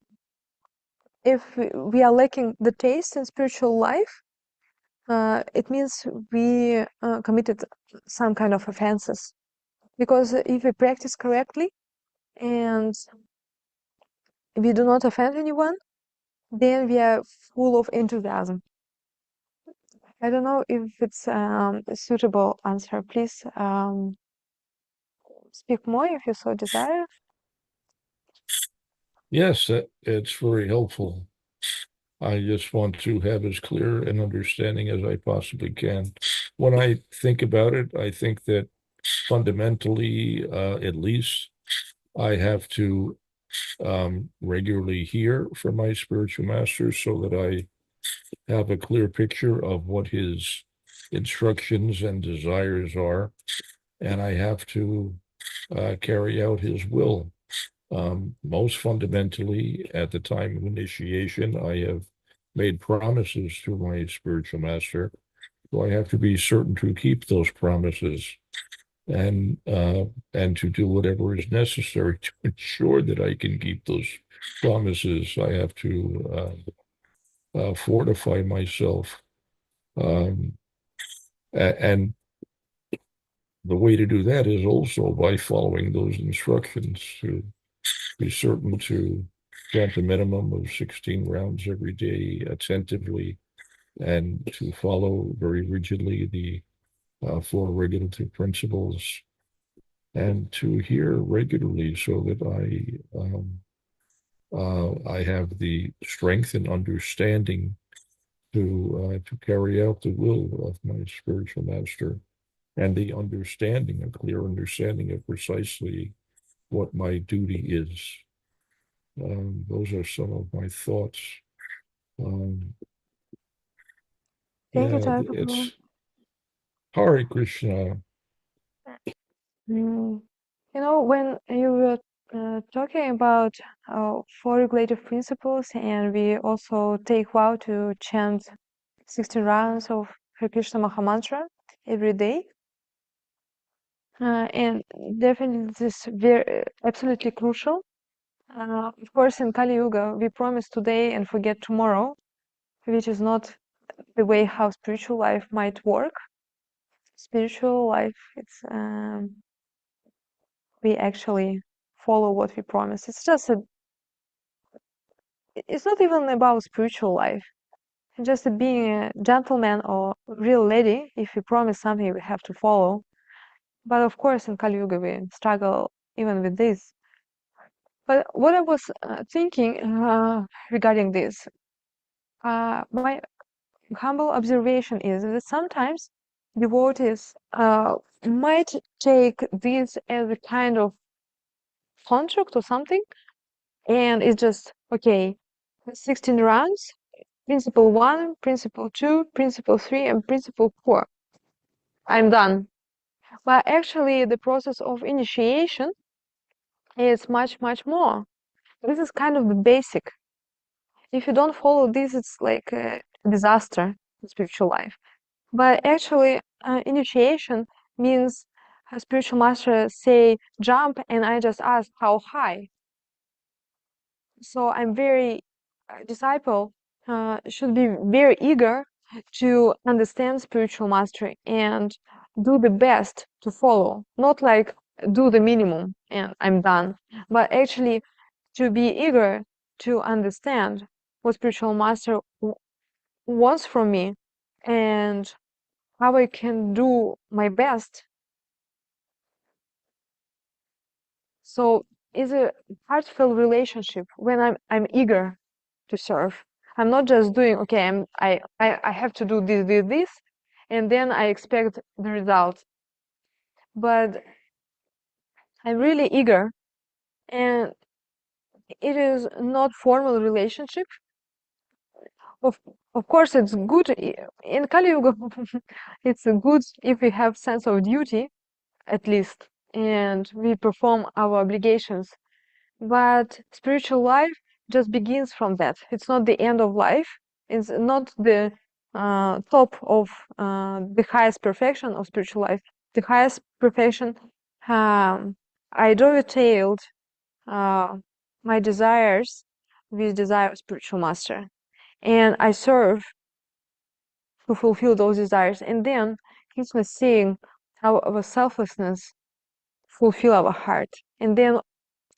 if we are lacking the taste in spiritual life, it means we committed some kind of offenses. Because if we practice correctly and we do not offend anyone, then we are full of enthusiasm. I don't know if it's a suitable answer. Please speak more if you so desire. Yes, it's very helpful. I just want to have as clear an understanding as I possibly can. When I think about it, I think that fundamentally, at least, I have to regularly hear from my spiritual master so that I have a clear picture of what his instructions and desires are, and I have to carry out his will. Most fundamentally, at the time of initiation, I have made promises to my spiritual master, so I have to be certain to keep those promises and to do whatever is necessary to ensure that I can keep those promises. I have to fortify myself, um, and the way to do that is also by following those instructions to be certain to chant a minimum of 16 rounds every day attentively and to follow very rigidly the four regulative principles and to hear regularly so that I have the strength and understanding to carry out the will of my spiritual master and the understanding, a clear understanding of precisely what my duty is. Those are some of my thoughts. Thank you, Yeah, Thakur. it's Hare Krishna. Mm. You know, when you were talking about four regulative principles, and we also take vow to chant 16 rounds of Hare Krishna Mahamantra every day, and definitely this is very absolutely crucial. Of course, in Kali Yuga, we promise today and forget tomorrow, which is not the way how spiritual life might work. Spiritual life, we actually follow what we promise. It's not even about spiritual life. It's just being a gentleman or real lady. If we promise something, we have to follow. But of course, in Kali Yuga, we struggle even with this. But what I was thinking regarding this, my humble observation is that sometimes devotees might take this as a kind of contract or something, and it's just okay, 16 rounds, principle 1, principle 2, principle 3, and principle 4. I'm done. But actually, the process of initiation is much, much more. This is kind of the basic. If you don't follow this, it's like a disaster in spiritual life. But actually, initiation means a spiritual master say jump, and I just ask how high. So I'm very disciple should be very eager to understand spiritual mastery and do the best to follow, not like do the minimum and I'm done, but actually to be eager to understand what spiritual master wants from me and how I can do my best. So it's a heartfelt relationship when I'm eager to serve. I'm not just doing okay, I have to do this, and then I expect the result. But I'm really eager, and it is not formal relationship. Of of course, it's good in Kali Yuga. It's good if we have sense of duty at least, and we perform our obligations. But spiritual life just begins from that. It's not the end of life. It's not the top of the highest perfection of spiritual life. The highest perfection, I dovetailed my desires with desire of spiritual master, and I serve to fulfill those desires. And then Krishna seeing how our selflessness fulfill our heart, and then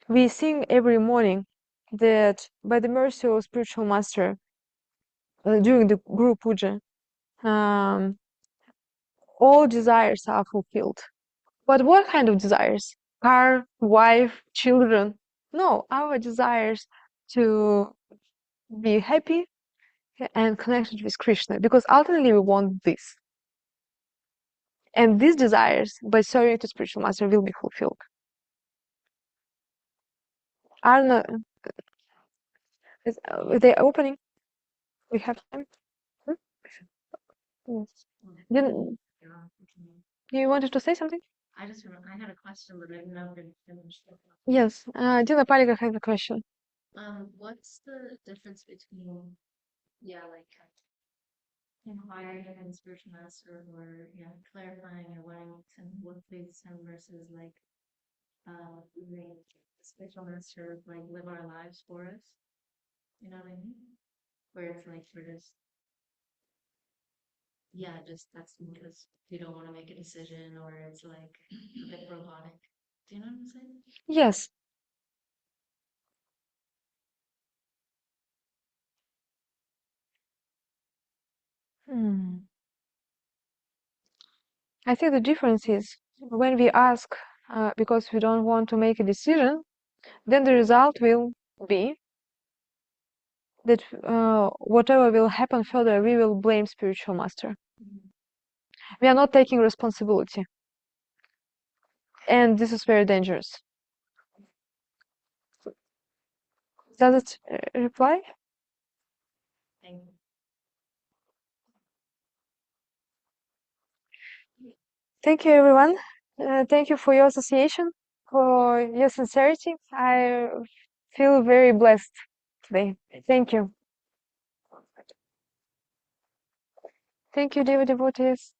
we sing every morning that by the mercy of spiritual master during the Guru Puja, all desires are fulfilled. But what kind of desires? Car, wife, children? No, our desires to be happy and connected with Krishna, because ultimately we want this. And these desires, by serving to spiritual master, will be fulfilled. Arna, they opening? We have time? Hmm? Yes. You wanted to say something? I had a question, but I didn't know if it finished. Yes. Dina Palika has a question. What's the difference between, like inquiring and spiritual master, or clarifying or wanting to what pleases him versus letting the spiritual master live our lives for us? You know what I mean? Where it's we're just just that's because we don't want to make a decision, or it's a bit robotic. Do you know what I'm saying? Yes. I think the difference is when we ask because we don't want to make a decision, then the result will be that whatever will happen further, we will blame spiritual master. We are not taking responsibility. And this is very dangerous. Does it reply? Thank you. Thank you, everyone. Thank you for your association, for your sincerity. I feel very blessed today. Thank you. Thank you, dear devotees.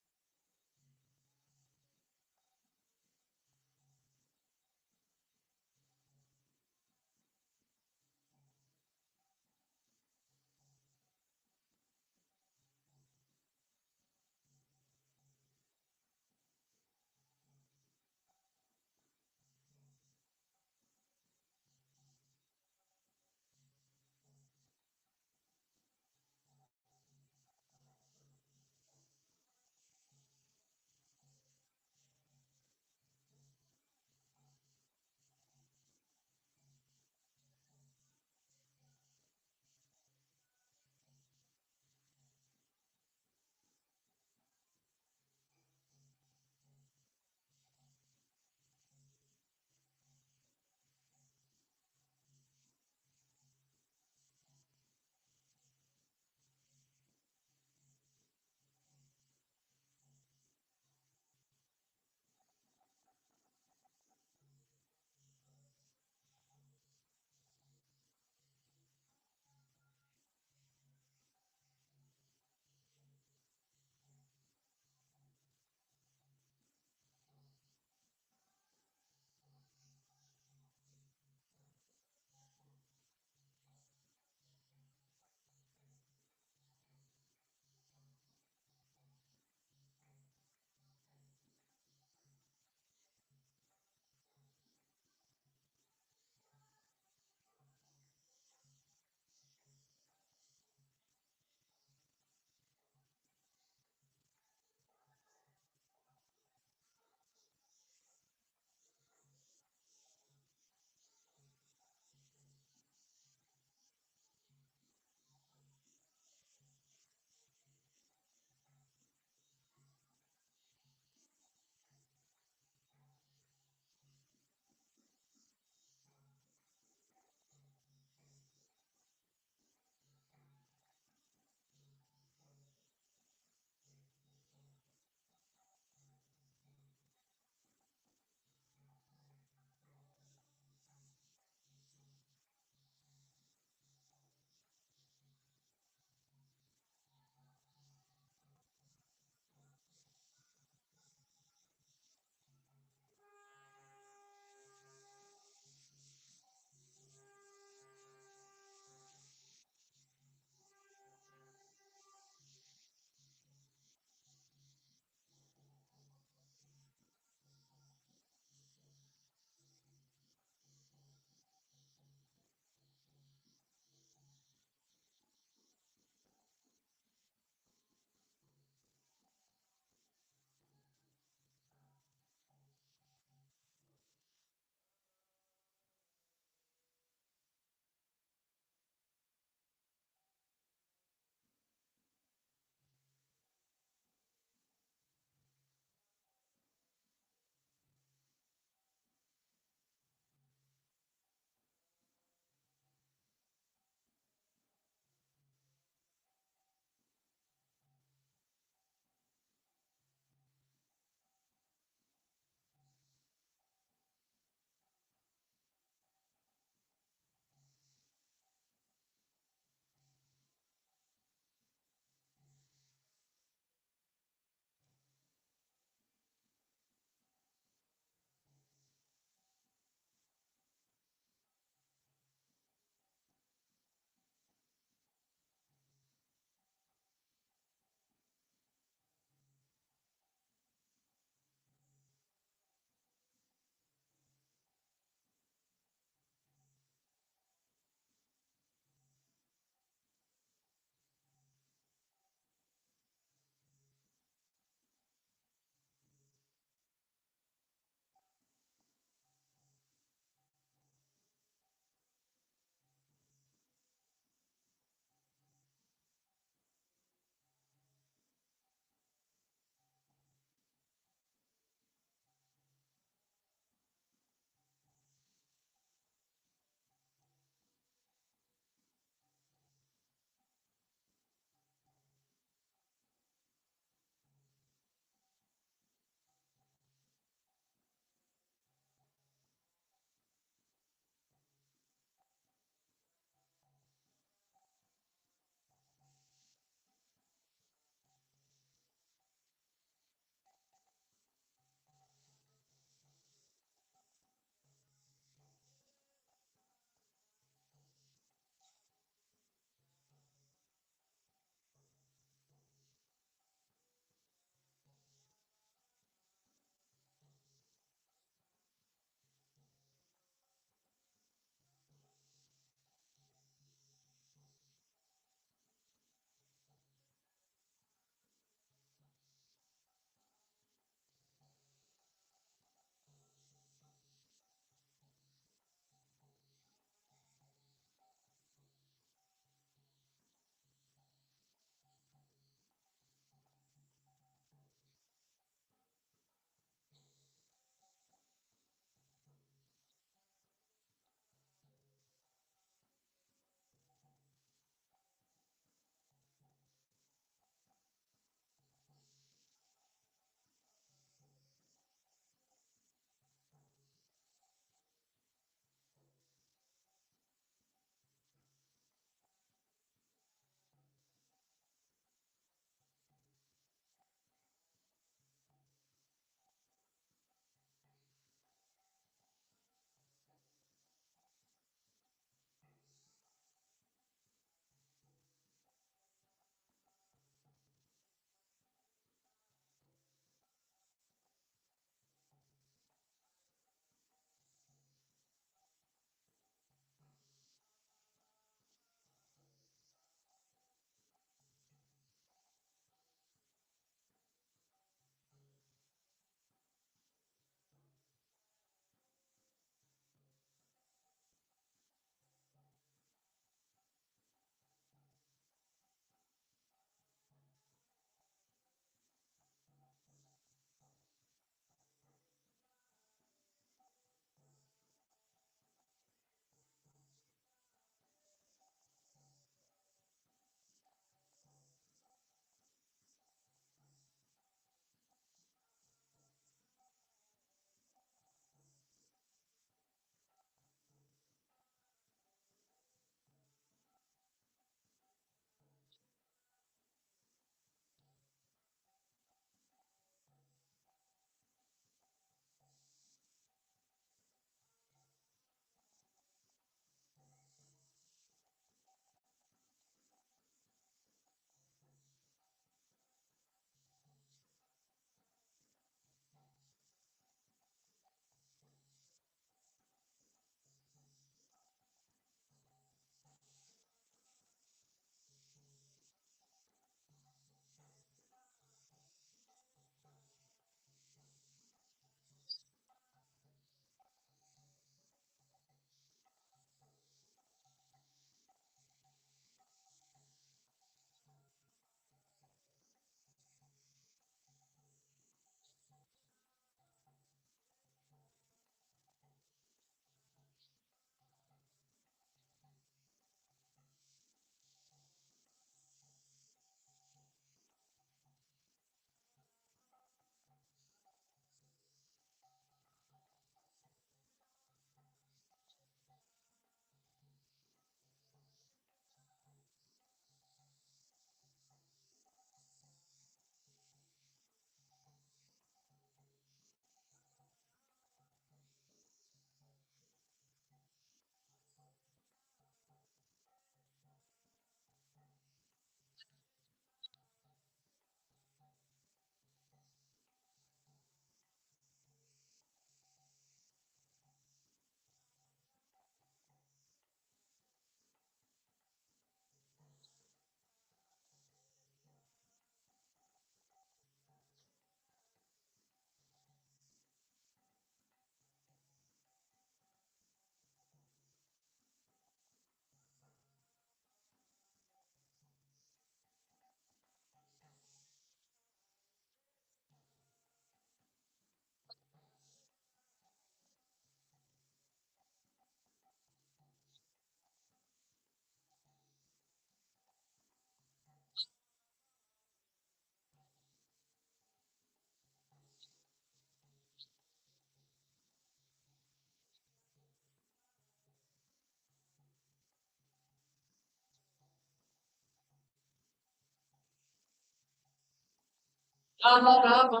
Rama Rama,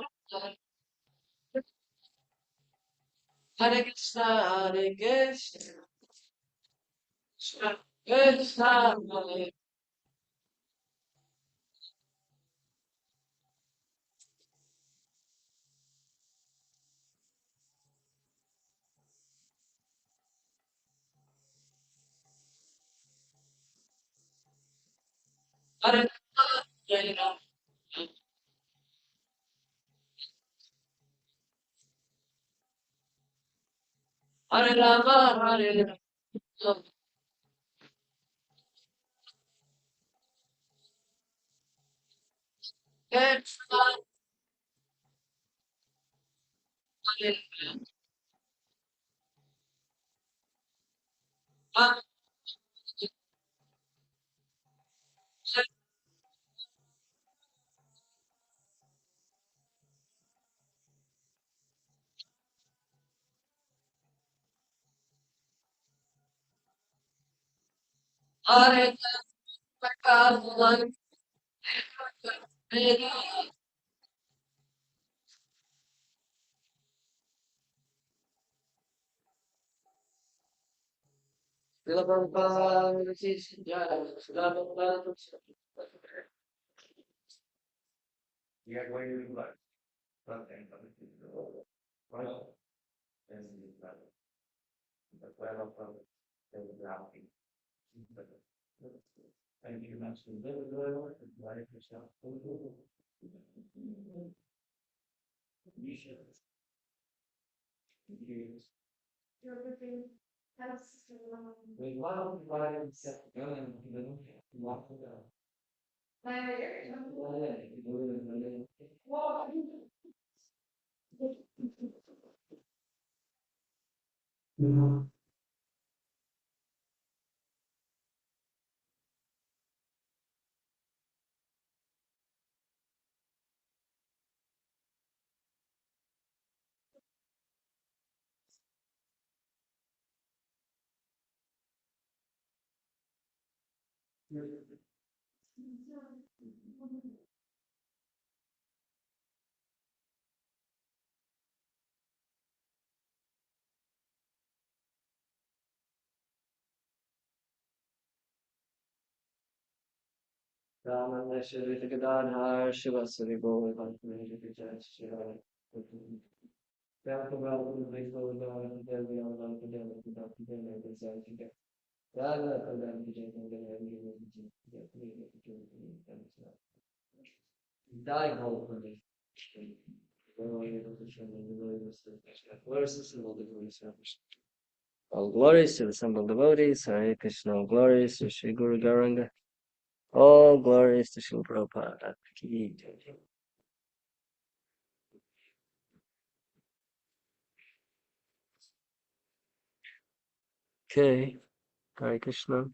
Hare Krishna, Hare Krishna, Krishna Krishna, Hare Krishna, Hare Rama, Hare Rama, Krishna, Hare Rama, Hare Krishna, Hare We are going to do what? Nothing. Right? And the plan of the happy. Thank you, Master. Life yourself. You should. We love life. Gadadhar Shivasari Bol all glories to the assembled devotees, Hare Krishna, all glories to Sri Guru Gauranga, all glories to Srila Prabhupada. Ki jai. Okay, Hare Krishna.